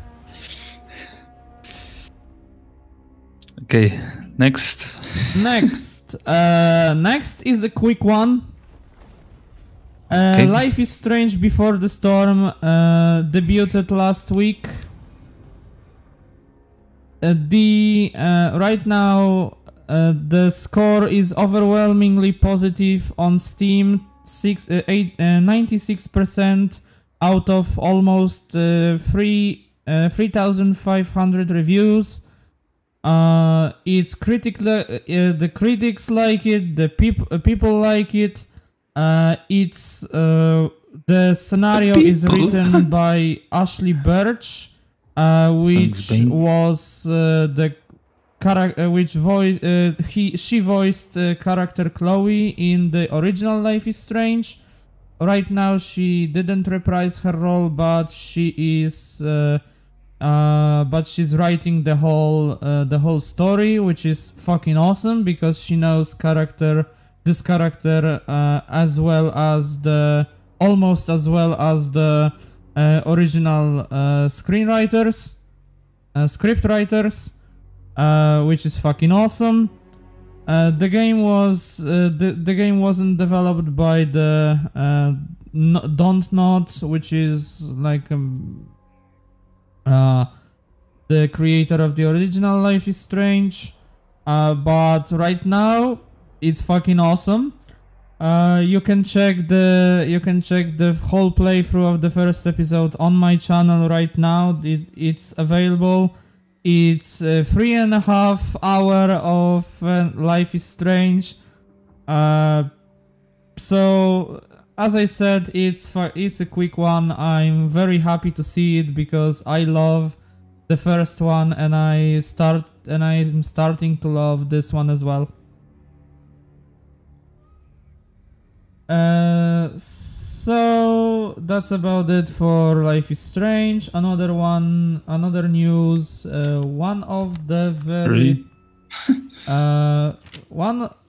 Okay, next. Next is a quick one. Okay. Life is Strange Before the Storm debuted last week. Right now the score is overwhelmingly positive on Steam. 96% out of almost 3,500 reviews. It's the critics like it, the people like it. It's the scenario is written by Ashley Birch, which was the character she voiced character Chloe in the original Life is Strange. Right now she didn't reprise her role, but she's writing the whole story, which is fucking awesome because she knows this character almost as well as the original script writers, which is fucking awesome. The game wasn't developed by the Don't Not, which is like the creator of the original Life is Strange. But right now it's fucking awesome. You can check the whole playthrough of the first episode on my channel right now. It's available. It's 3.5 hours of Life is Strange. So as I said, it's a quick one. I'm very happy to see it because I love the first one, and I'm starting to love this one as well. So that's about it for Life is Strange. Another news. One of the very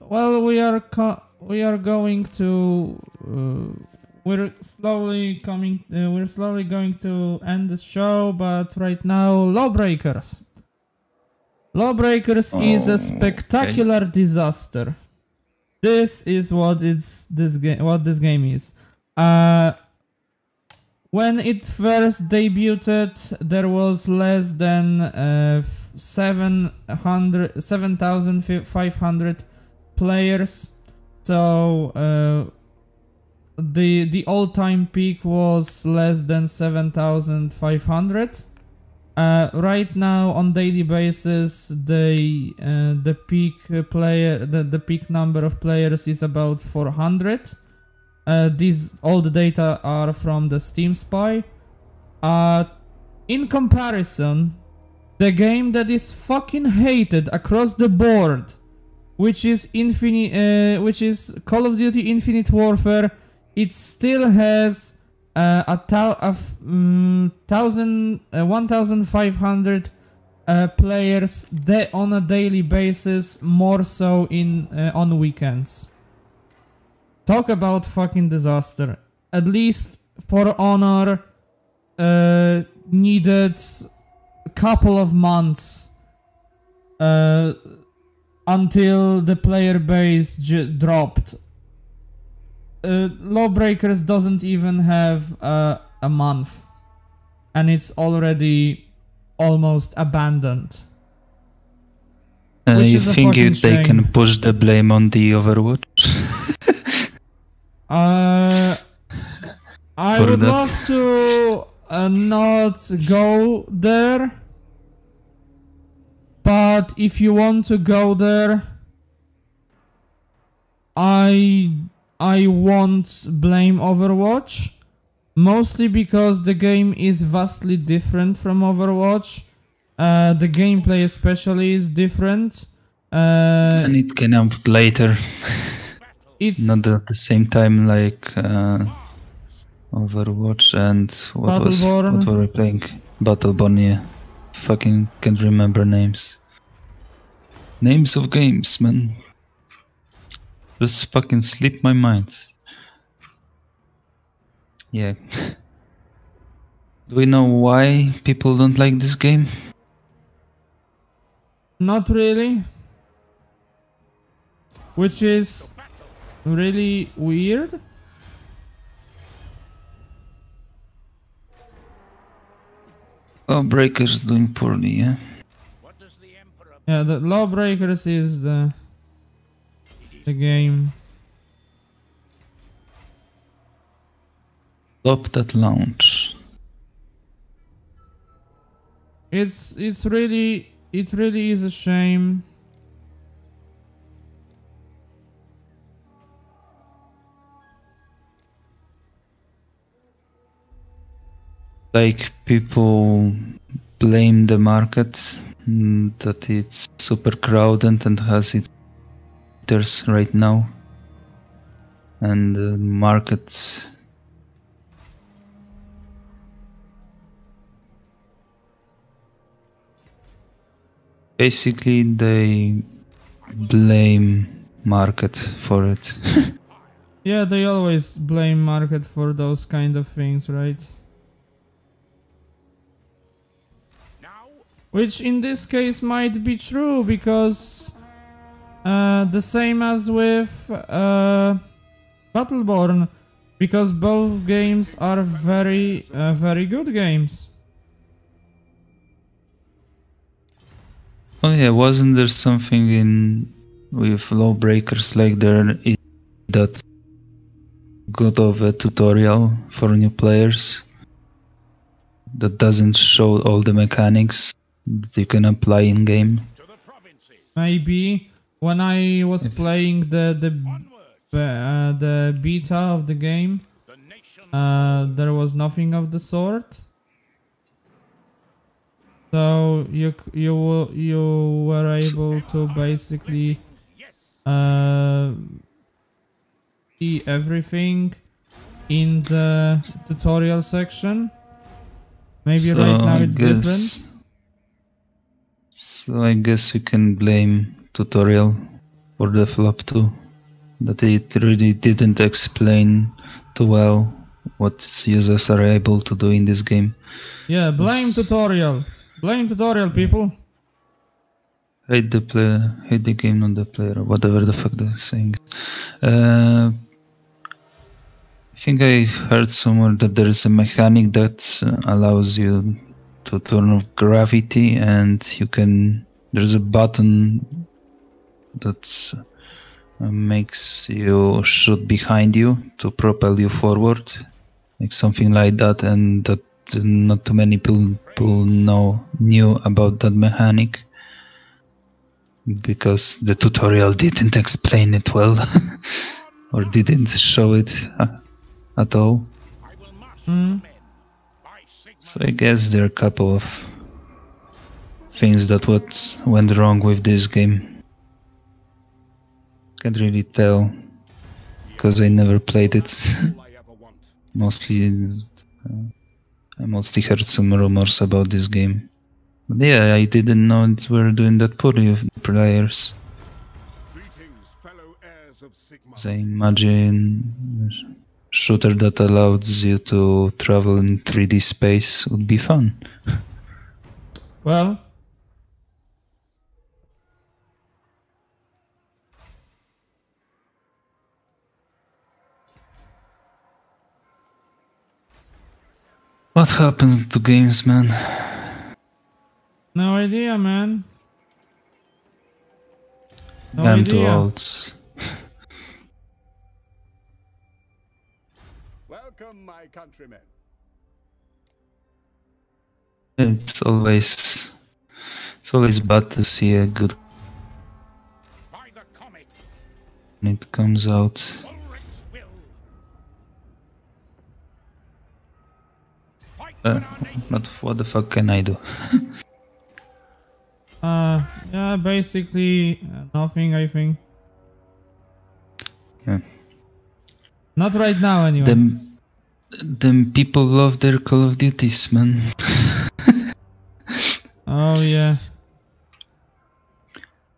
well, we are going to we're slowly going to end the show, but right now, Lawbreakers. Lawbreakers is a spectacular disaster. This is what this game is. When it first debuted, there was less than 7,500 players. So the all-time peak was less than 7,500. Right now, on daily basis, the peak number of players is about 400. All the data are from the Steam Spy. In comparison, the game that is fucking hated across the board, which is Call of Duty Infinite Warfare, it still has 1,500 players on a daily basis, more so on weekends. Talk about fucking disaster. At least For Honor needed a couple of months until the player base dropped. Lawbreakers doesn't even have a month, and it's already almost abandoned. You think if they can push the blame on the Overwatch? I would love to not go there, but if you want to go there, I won't blame Overwatch, mostly because the game is vastly different from Overwatch. The gameplay especially is different. And it came out later. It's not at the same time like Overwatch and what were we playing? Battleborn, yeah. Fucking can't remember names. Names of games, man. Just fucking slip my mind. Yeah. Do we know why people don't like this game? Not really. Which is really weird. Lawbreakers doing poorly, yeah? Yeah, the Lawbreakers is the game. Stopped at launch. It really is a shame. Like, people blame the market, that it's super crowded and has its haters right now, and the market basically they blame market for it. Yeah, they always blame market for those kind of things, right? Which in this case might be true, because the same as with Battleborn, because both games are very good games. Oh yeah, wasn't there something in with Lawbreakers like there is that good of a tutorial for new players that doesn't show all the mechanics that you can apply in game? Maybe when I was playing the beta of the game, there was nothing of the sort. So you were able to basically see everything in the tutorial section. Maybe So right now I it's different. So I guess we can blame tutorial for the flop too. That it really didn't explain too well what users are able to do in this game. Yeah, blame tutorial. Blame tutorial, people. Hate the player, hate the game, not the player, or whatever the fuck they're saying. I think I heard somewhere that there is a mechanic that allows you to turn off gravity, and there's a button that makes you shoot behind you to propel you forward, like something like that, and that not too many people knew about that mechanic because the tutorial didn't explain it well or didn't show it at all. So I guess there are a couple of things that went wrong with this game. Can't really tell because I never played it. I mostly heard some rumors about this game. But yeah, I didn't know it were doing that poorly with the players. So I imagine a shooter that allows you to travel in 3D space would be fun. Well, what happens to games, man? no idea, man. No I'm idea. too old. Welcome, my countrymen. It's always bad to see a good By the comet, when it comes out. Ulrich's will. Fight But what the fuck can I do? Yeah, basically nothing, I think. Yeah. Not right now, anyway. Them people love their Call of Duties, man. Oh yeah.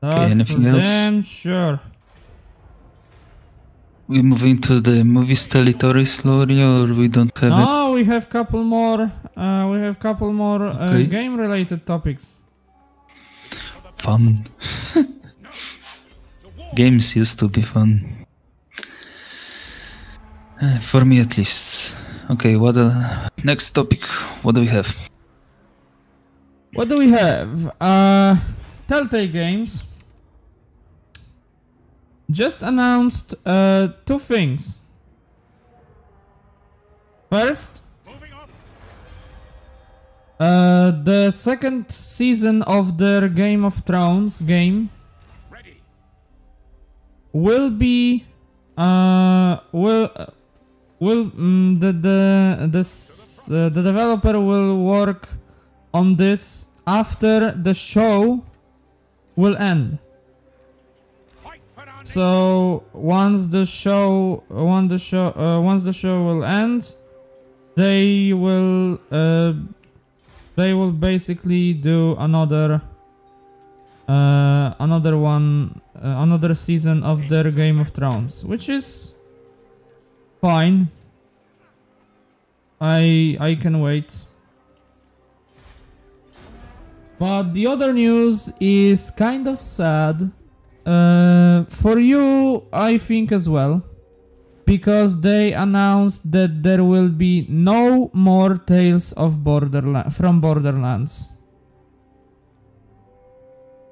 That's anything for else? damn sure. We moving to the movies territory slowly, or we don't have it? No, we have couple more. Okay. Game-related topics. Fun. Games used to be fun. For me at least. Okay, next topic? What do we have? What do we have? Telltale Games just announced two things. First, the second season of their Game of Thrones game will be the developer will work on this after the show will end. So once the show will end, they will basically do another season of their Game of Thrones, which is fine. I can wait. But the other news is kind of sad. For you, I think as well. Because they announced that there will be no more Tales of from Borderlands.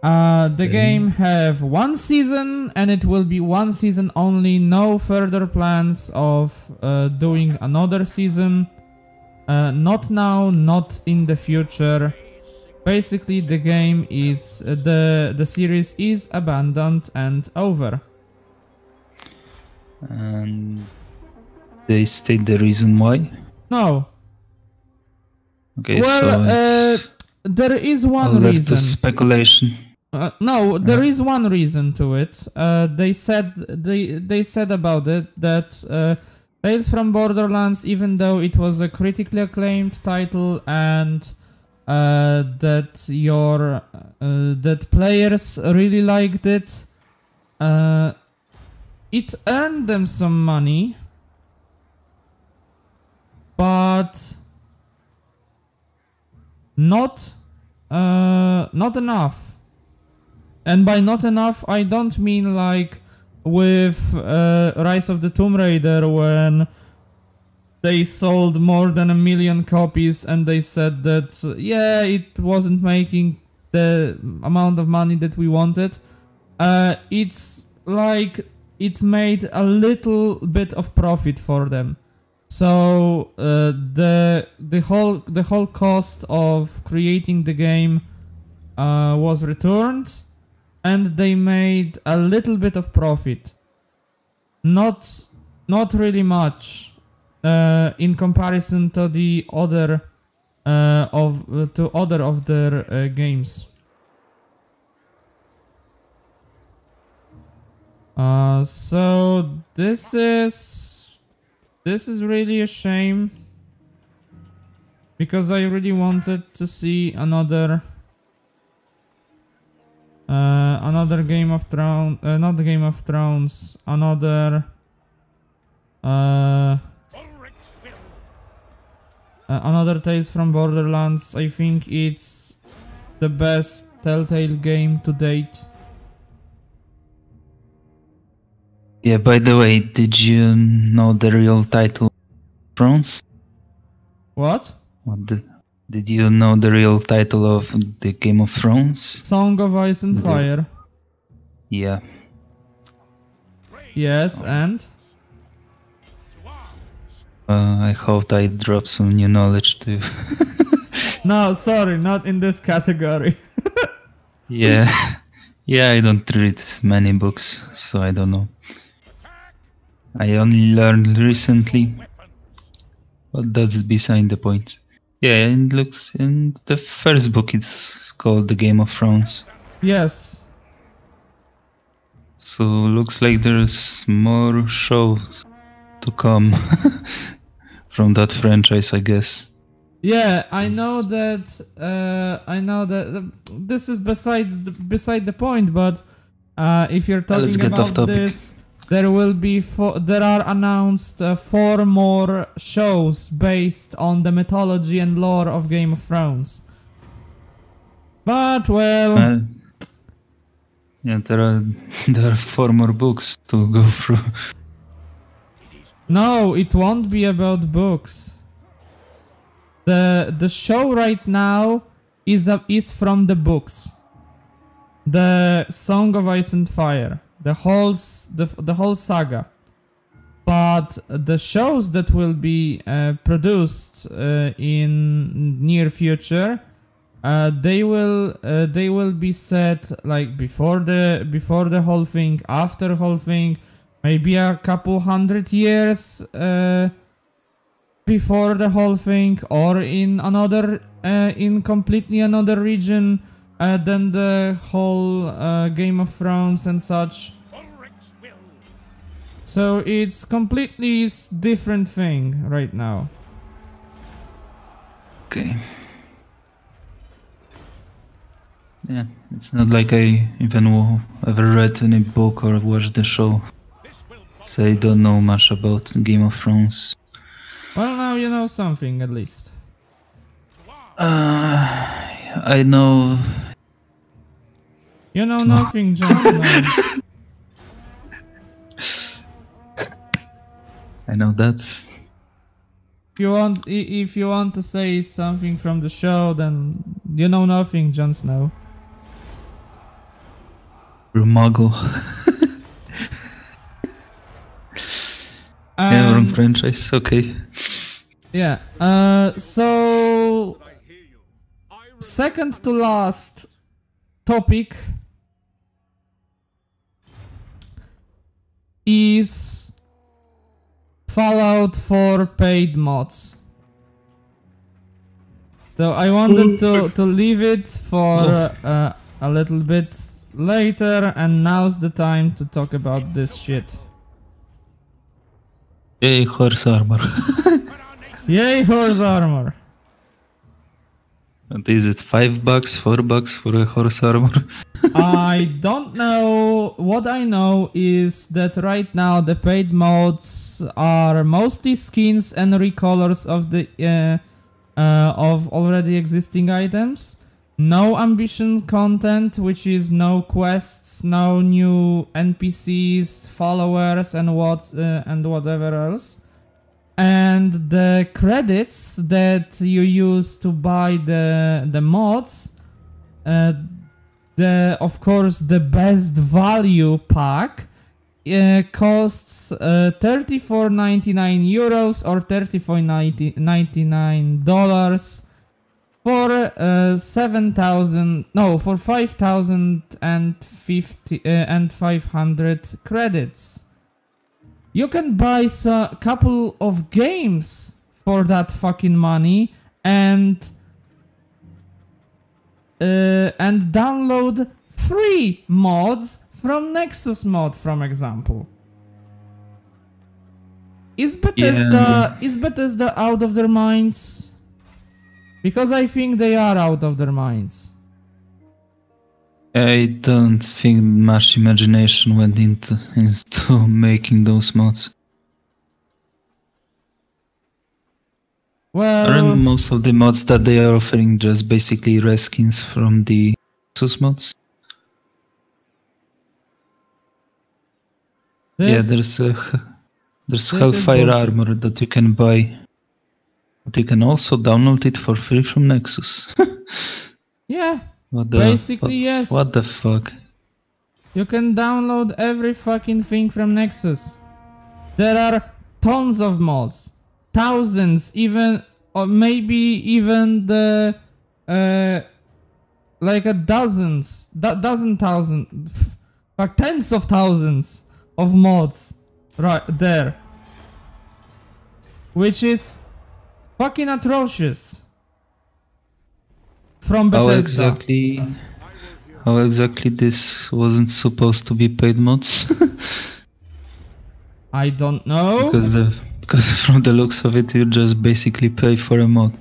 The game have one season, and it will be one season only. No further plans of doing another season. Not now, not in the future. Basically, the game is the series is abandoned and over. And they state the reason why? No. Okay, Well, so it's there is one all left to reason. speculation. No, there is one reason to it. They said about it that Tales from Borderlands, even though it was a critically acclaimed title and that players really liked it, it earned them some money, but not enough. And by not enough, I don't mean like with Rise of the Tomb Raider, when they sold more than 1 million copies and they said that, yeah, it wasn't making the amount of money that we wanted. It's like it made a little bit of profit for them. So the whole cost of creating the game was returned, and they made a little bit of profit. Not really much in comparison to the other of their games. So this is really a shame, because I really wanted to see another Game of Thrones, not Game of Thrones, another Tales from Borderlands. I think it's the best Telltale game to date. Yeah, by the way, did you know the real title of Thrones? What? Did you know the real title of the Game of Thrones? Song of Ice and Fire. Yeah. Yes, and? I hope I dropped some new knowledge too. No, sorry, not in this category. Yeah. Yeah, I don't read many books, so I don't know. I only learned recently, but that's beside the point. Yeah, it looks in the first book it's called The Game of Thrones. Yes. So looks like there's more shows to come from that franchise, I guess. Yeah, I know that. This is beside the point. But if you're Let's talking get off about topic. this, there will be there are announced 4 more shows based on the mythology and lore of Game of Thrones. But well, yeah, there are 4 more books to go through. no, it won't be about books. The show right now is from the books. The Song of Ice and Fire, the whole saga. But the shows that will be produced in near future, they will be set like before the whole thing, after the whole thing, maybe a couple 100 years before the whole thing, or in completely another region than the whole Game of Thrones and such. So it's completely different thing right now. Okay. Yeah, it's not like I even ever read any book or watched the show, so I don't know much about Game of Thrones. Well, now you know something at least. I know. You know nothing, Jon Snow. I know that. If you want to say something from the show, then you know nothing, Jon Snow. Muggle. Yeah, wrong And franchise, okay. yeah, so second to last topic is Fallout 4 paid mods. So I wanted to leave it for a little bit later, and now's the time to talk about this shit. Yay, horse armor. Yay, horse armor! And is it $5, $4 for a horse armor? I don't know. What I know is that right now the paid mods are mostly skins and recolors of the of already existing items. No ambition content, which is no quests, no new NPCs, followers, and whatever else. And the credits that you use to buy the mods, of course the best value pack costs 34.99 euros or 34.99 dollars for 5,050 and 500 credits. You can buy a couple of games for that fucking money and download free mods from Nexus Mod, for example. Is Bethesda out of their minds? Because I think they are out of their minds. I don't think much imagination went into making those mods. Well, Aren't most of the mods that they are offering just basically reskins from the Nexus mods? Yeah, there's Hellfire Armor that you can buy, but you can also download it for free from Nexus. Yeah, basically yes. What the fuck? You can download every fucking thing from Nexus. There are tons of mods. Thousands, even, or maybe even the, like a dozen thousand, like tens of thousands of mods right there. Which is fucking atrocious. From Bethesda. How exactly this wasn't supposed to be paid mods? I don't know. Because from the looks of it, you just basically pay for a mod.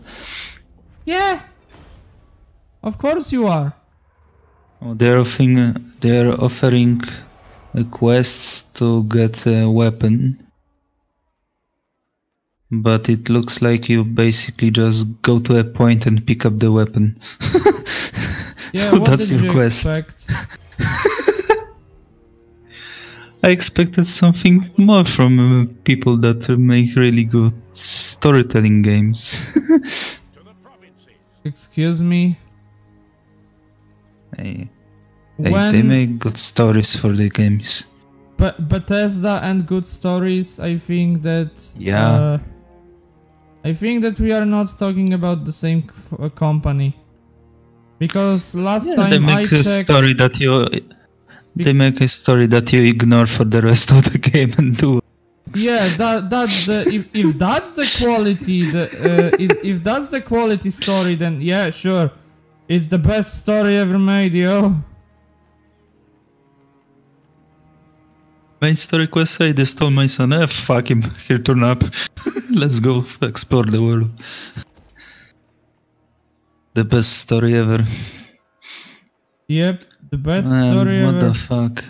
Yeah. Of course you are. Oh, they're offering quests to get a weapon. But it looks like you basically just go to a point and pick up the weapon. Yeah, so what that's did your you quest. expect? I expected something more from people that make really good storytelling games. Excuse me? They make good stories for the games. Bethesda and good stories, I think that... Yeah. I think that we are not talking about the same company. Because last time they make I a checked... story that you... They make a story that you ignore for the rest of the game and do. Yeah, that's the if that's the quality if that's the quality story, then yeah, sure, it's the best story ever made, yo. Main story quest: hey, they stole my son. Fuck him. Here, turn up. Let's go explore the world. The best story ever. Yep, the best story ever. What the fuck?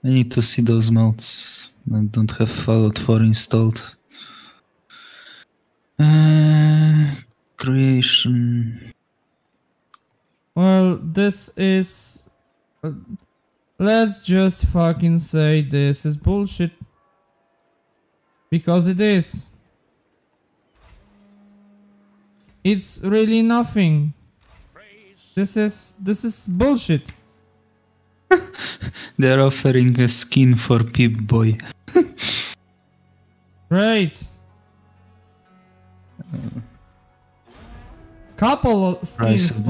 I need to see those mods. I don't have Fallout 4 installed. Creation. Well, this is... let's just fucking say this is bullshit. Because it is. It's really nothing. This is bullshit. They're offering a skin for Pip-Boy. Great. Couple of skins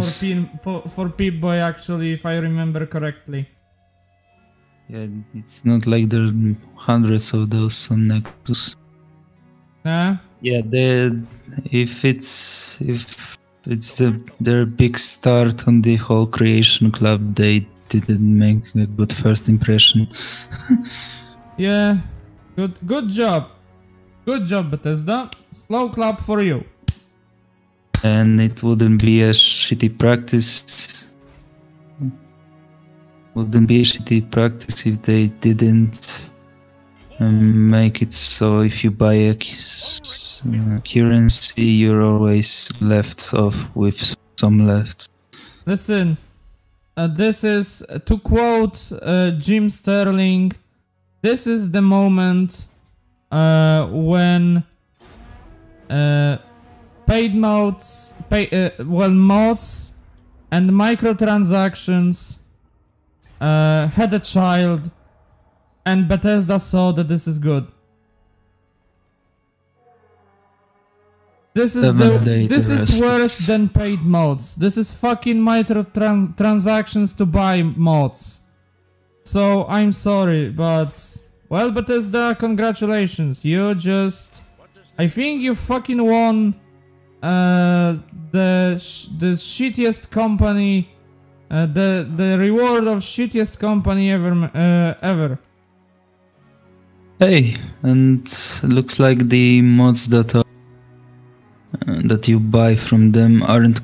for Pip-Boy actually, if I remember correctly. Yeah, it's not like there are hundreds of those on Nexus. Nah? Yeah, if it's their big start on the whole creation club, they didn't make a good first impression. Yeah. Good job. Good job, Bethesda. Slow clap for you. And it wouldn't be a shitty practice. Wouldn't be a shitty practice if they didn't make it so if you buy a currency, you're always left off with some left. Listen, this is, to quote Jim Sterling, this is the moment when paid mods, mods and microtransactions had a child, and Bethesda saw that this is good. This is worse than paid mods. This is fucking microtransactions to buy mods. So I'm sorry, but well, Bethesda, congratulations. You just, I think you fucking won the shittiest company, the reward of shittiest company ever. Hey, and looks like the mods that you buy from them aren't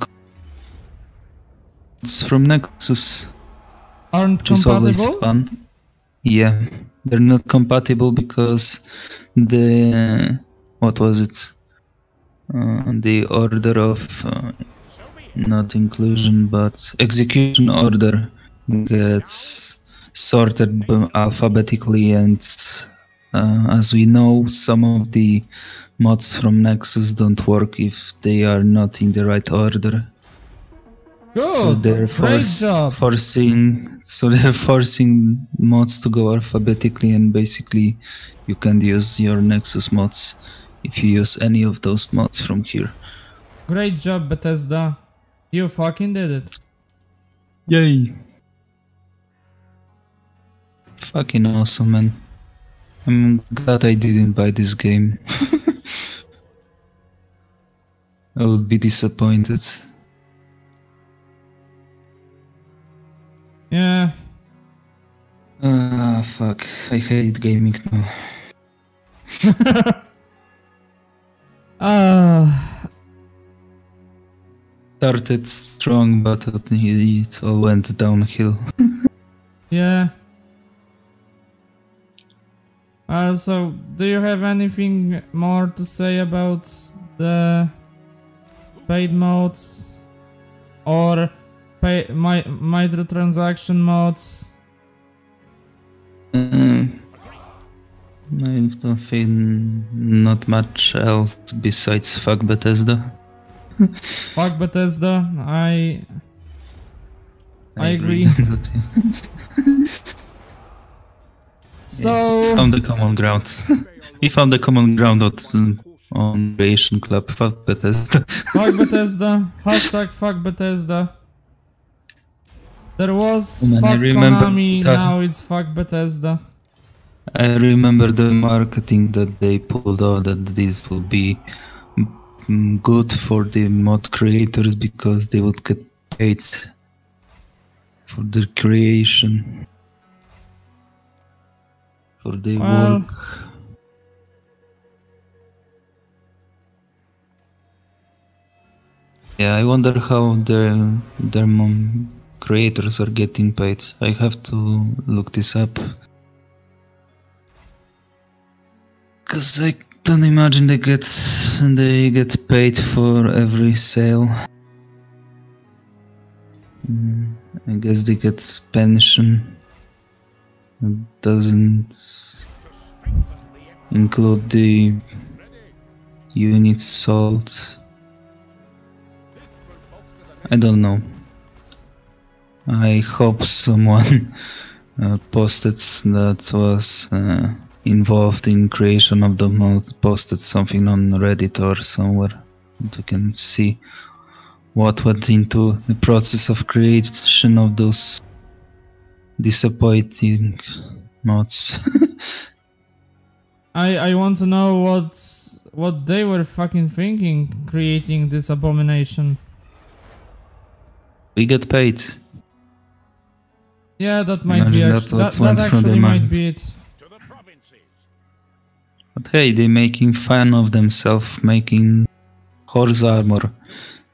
from Nexus. Aren't which is always compatible? fun. Yeah, they're not compatible because the what was it? The order of not inclusion but execution order gets sorted alphabetically, and as we know, some of the mods from Nexus don't work if they are not in the right order. Good. So they're forcing mods to go alphabetically, and basically you can't use your Nexus mods if you use any of those mods from here. Great job, Bethesda. You fucking did it. Yay! Fucking awesome, man. I'm glad I didn't buy this game. I would be disappointed. Yeah. Ah, fuck. I hate gaming now. Started strong, but it all went downhill. Yeah. So, do you have anything more to say about the paid mods or microtransaction mods? I don't think not much else besides fuck Bethesda. Fuck Bethesda, I agree. So found the common ground. We found the common ground on Creation Club. Fuck Bethesda. Fuck Bethesda. Hashtag fuck Bethesda. There was fuck Konami, now it's fuck Bethesda. I remember the marketing that they pulled out, that this would be good for the mod creators because they would get paid for their creation, for their work. Yeah, I wonder how their creators are getting paid. I have to look this up. Cause I don't imagine they get paid for every sale. I guess they get pension. It doesn't include the units sold. I don't know. I hope someone posted that was involved in creation of the mod, posted something on Reddit or somewhere. And you can see what went into the process of creation of those disappointing mods. I want to know what they were fucking thinking creating this abomination. We get paid. Yeah, that might be Imagine that actually might be it. To the provinces. But hey, they making fun of themselves, making horse armor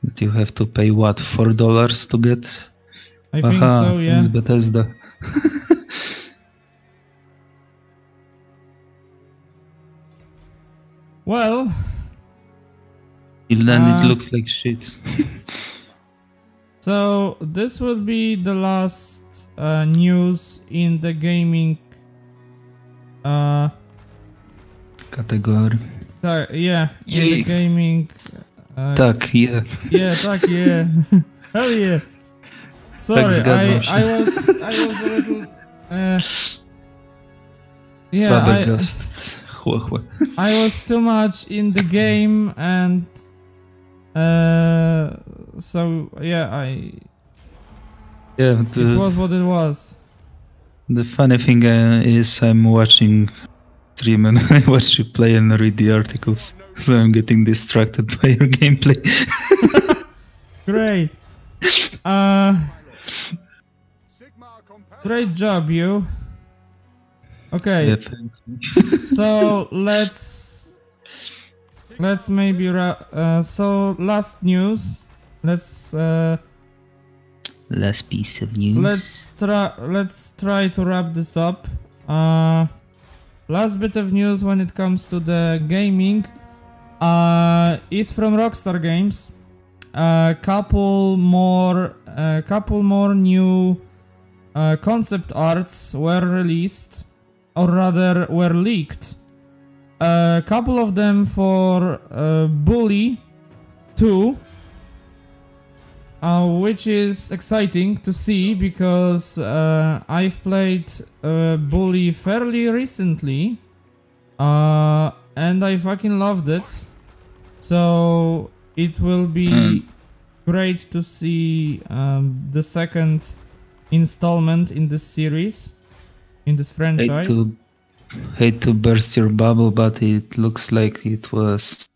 that you have to pay what, $4 to get? I think so, yeah. Thanks Bethesda. Well, Then it looks like shit. so this will be the last news in the gaming Category. yeah, in the Yay. gaming Tak, yeah. yeah, tak, yeah. Hell yeah. Sorry, zgadzam się. I was a little yeah, Flabbergasted. Chłe. I was too much in the game and so yeah, Yeah, it was what it was. the funny thing is I'm watching stream and I watch you play and read the articles, so I'm getting distracted by your gameplay. Great. Great job, you. Okay. Yeah, thanks. So let's maybe so last news. Let's Last piece of news. let's try to wrap this up. Last bit of news when it comes to the gaming is from Rockstar Games. Couple more new concept arts were released, or rather were leaked. A couple of them for Bully 2, which is exciting to see because I've played Bully fairly recently and I fucking loved it. So it will be great to see the second installment in this series, in this franchise. Hate to burst your bubble, but it looks like it was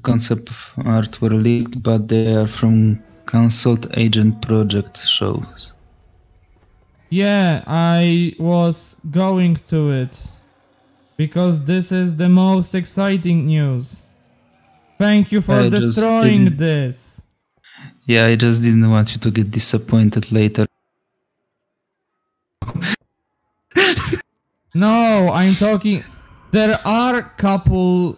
concept art were leaked, but they are from Cancelled Agent Project shows. Yeah, I was going to it because this is the most exciting news. Thank you for destroying this. Yeah, I just didn't want you to get disappointed later. No, I'm talking. There are couple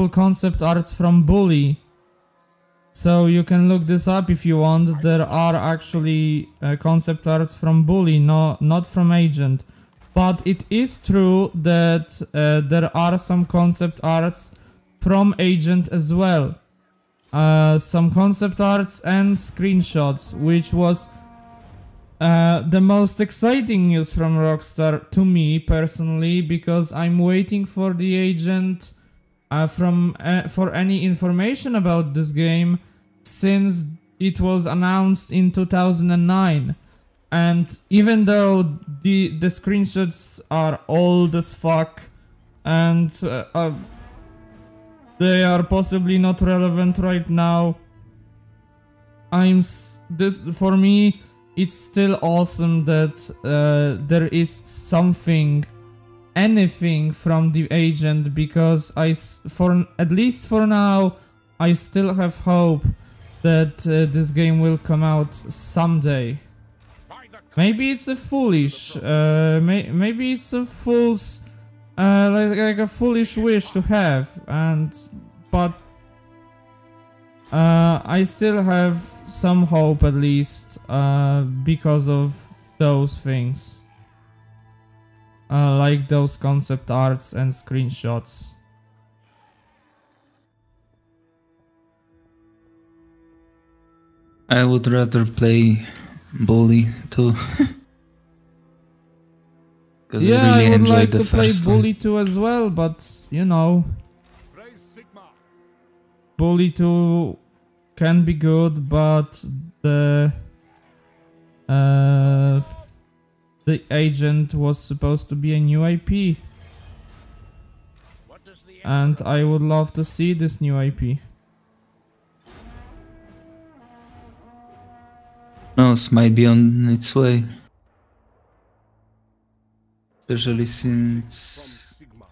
concept arts from Bully, so you can look this up if you want. There are actually concept arts from Bully, not from Agent, but it is true that there are some concept arts from Agent as well. Some concept arts and screenshots, which was the most exciting news from Rockstar to me personally, because I'm waiting for the Agent for any information about this game since it was announced in 2009. And even though the screenshots are old as fuck and they are possibly not relevant right now, for me it's still awesome that there is something, anything from the Agent, because at least for now, I still have hope that this game will come out someday. Maybe it's a foolish, maybe it's a fool's, like a foolish wish to have, but I still have some hope, at least, because of those things. Like those concept arts and screenshots. I would rather play Bully too. Because Yeah, I really I would enjoyed like the to play first Bully 2 as well, but you know, Raise Sigma. Bully 2 can be good, but the uh, the agent was supposed to be a new IP, What does the and I would love to see this new IP. knows might be on its way. Especially from since Sigma?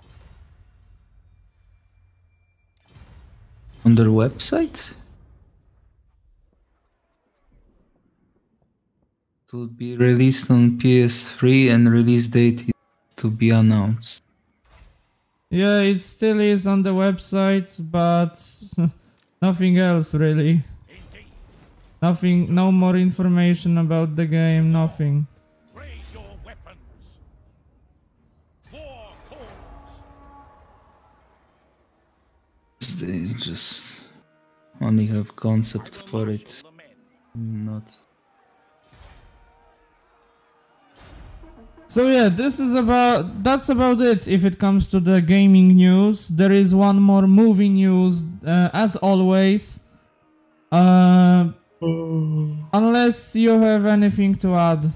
on their website it will be released on PS3 and release date is to be announced. Yeah, it still is on the website, but nothing else really. Indeed. Nothing, no more information about the game, nothing. Raise your weapons. War calls. They just only have concept I will for marshal it, the men. not. So yeah, that's about it if it comes to the gaming news. There is one more movie news, as always. Unless you have anything to add.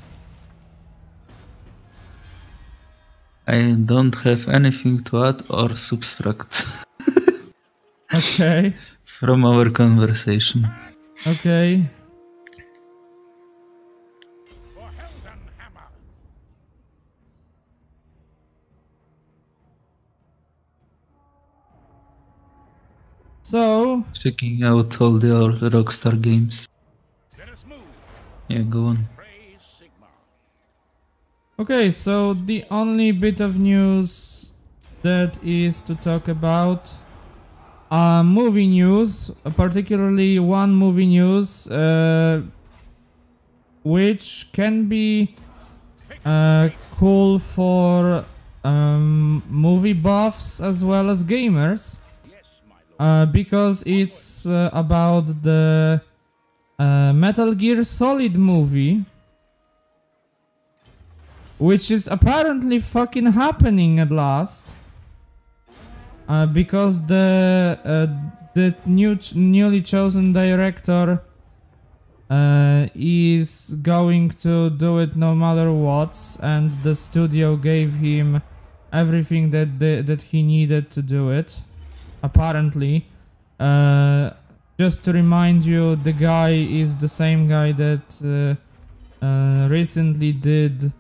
I don't have anything to add or subtract Okay, from our conversation. okay. For Heldenhammer. So, Checking out all the Rockstar games. Let us move. Yeah, go on. Praise Sigma. okay, so the only bit of news that is to talk about movie news, particularly one movie news, which can be cool for movie buffs as well as gamers, Yes, my lord. because it's about the Metal Gear Solid movie, which is apparently fucking happening at last. Because the newly chosen director is going to do it no matter what, and the studio gave him everything that he needed to do it. Apparently, just to remind you, the guy is the same guy that recently did.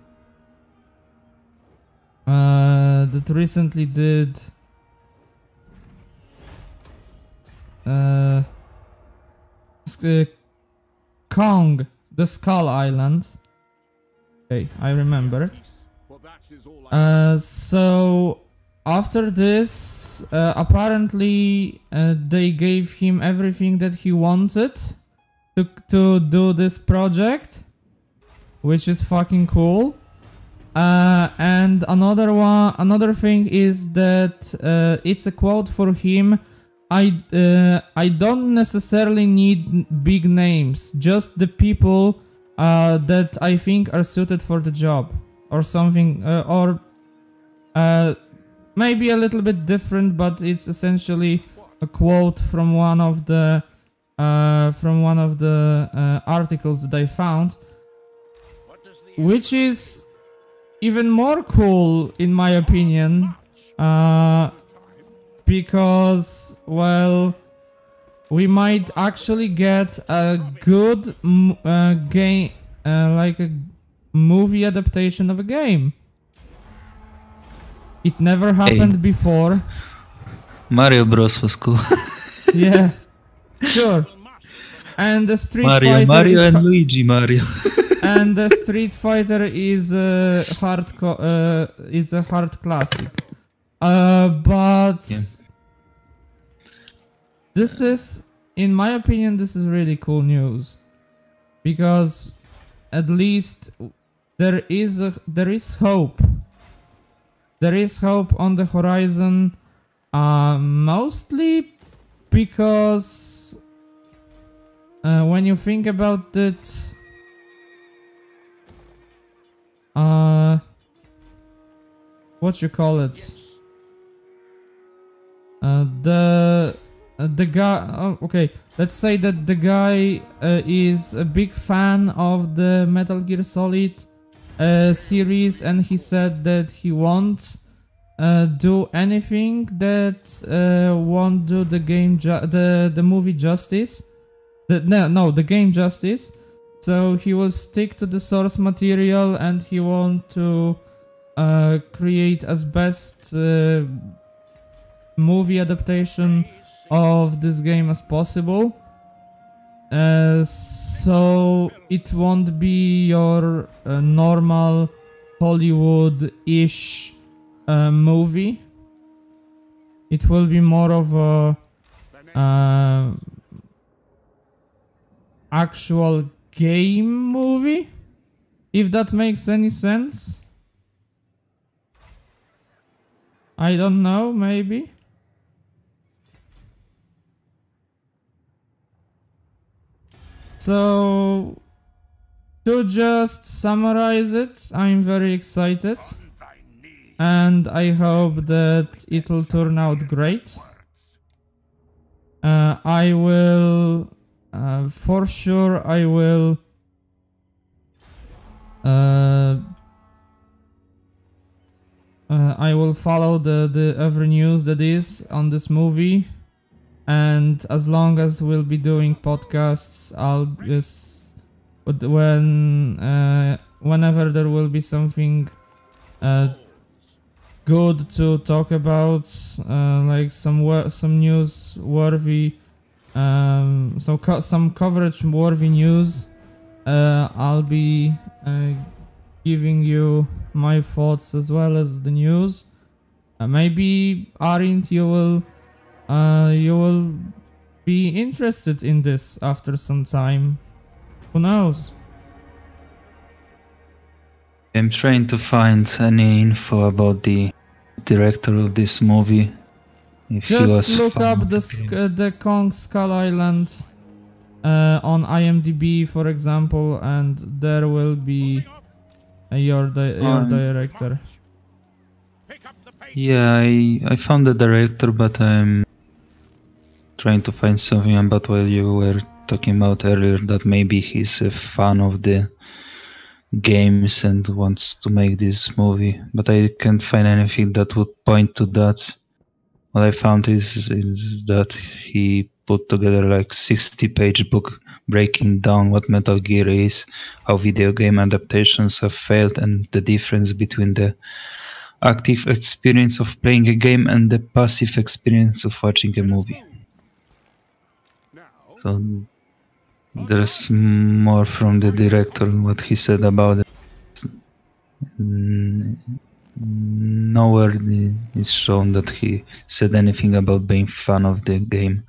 Kong, the Skull Island. Okay, I remembered. For that is all I So after this, apparently they gave him everything that he wanted to do this project, which is fucking cool. And another thing is that it's a quote for him. I don't necessarily need big names, just the people that I think are suited for the job, or something, or maybe a little bit different, but it's essentially a quote from one of the articles that I found, What does the which is even more cool in my opinion, because, well, we might actually get a good game, like a movie adaptation of a game. It never happened before. Mario Bros was cool. Yeah, sure. And the Street Mario, Fighter Mario is and Luigi Mario. and the Street Fighter is a hard classic. But Yeah. this is, in my opinion, this is really cool news, because at least there is hope. There is hope on the horizon, mostly because when you think about it, what you call it? The guy. Oh, okay, let's say that the guy is a big fan of the Metal Gear Solid series, and he said that he won't do anything that won't do the game the movie justice. The game justice. So he will stick to the source material, and he want to create as best movie adaptation of this game as possible. So it won't be your normal Hollywood-ish movie. It will be more of a actual game movie, if that makes any sense. I don't know, maybe. So, to just summarize it, I'm very excited, and I hope that it will turn out great. I will, for sure, I will follow the every news that is on this movie. And as long as we'll be doing podcasts, I'll just whenever there will be something good to talk about, like some news worthy, some coverage worthy news, I'll be giving you my thoughts as well as the news. Maybe Arint, you will be interested in this after some time. Who knows? I'm trying to find any info about the director of this movie. If he was Just look fan up of the game. the Kong Skull Island on IMDb, for example, and there will be your director. Yeah, I found the director, but I'm trying to find something about what you were talking about earlier, that maybe he's a fan of the games and wants to make this movie, but I can't find anything that would point to that. What I found is that he put together like 60-page book breaking down what Metal Gear is, how video game adaptations have failed, and the difference between the active experience of playing a game and the passive experience of watching a movie. So there's more from the director, what he said about it. Nowhere is shown that he said anything about being fan of the game.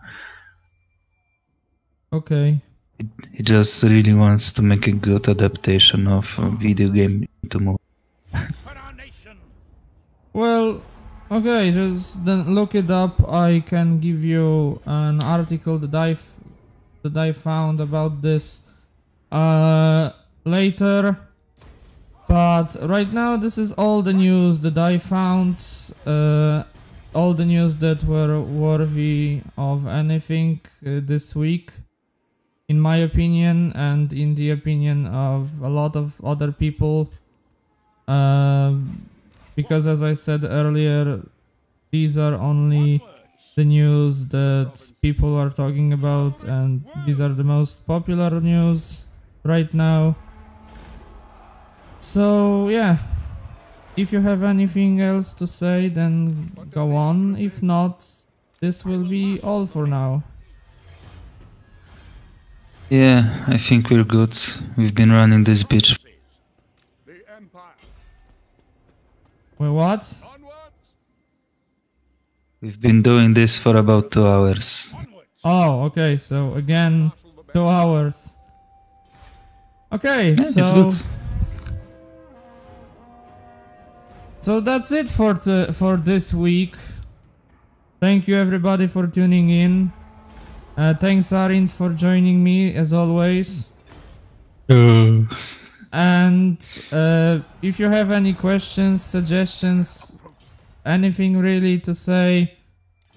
Okay. He just really wants to make a good adaptation of a video game into movie. Well, okay, just then look it up. I can give you an article that I found about this later. But right now, this is all the news that I found. All the news that were worthy of anything this week, in my opinion, and in the opinion of a lot of other people. Because as I said earlier, these are only the news that people are talking about, and these are the most popular news right now. So yeah, if you have anything else to say, then go on. If not, this will be all for now. Yeah, I think we're good. We've been running this bitch. Wait, what? We've been doing this for about 2 hours. Oh, okay, so again, 2 hours. Okay, Yeah, so... it's good. So that's it for this week. Thank you everybody for tuning in. Thanks, Arint, for joining me as always. And if you have any questions, suggestions, anything really to say,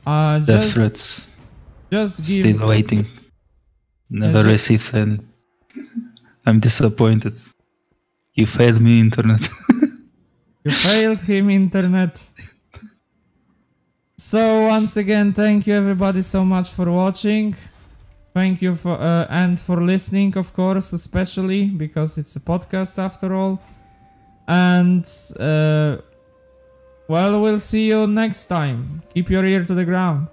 Death threats. just give. Still waiting. Never received any. I'm disappointed. You failed me, internet. You failed him, internet. So once again, thank you everybody so much for watching. Thank you for and for listening, of course, especially because it's a podcast after all. And well, we'll see you next time. Keep your ear to the ground.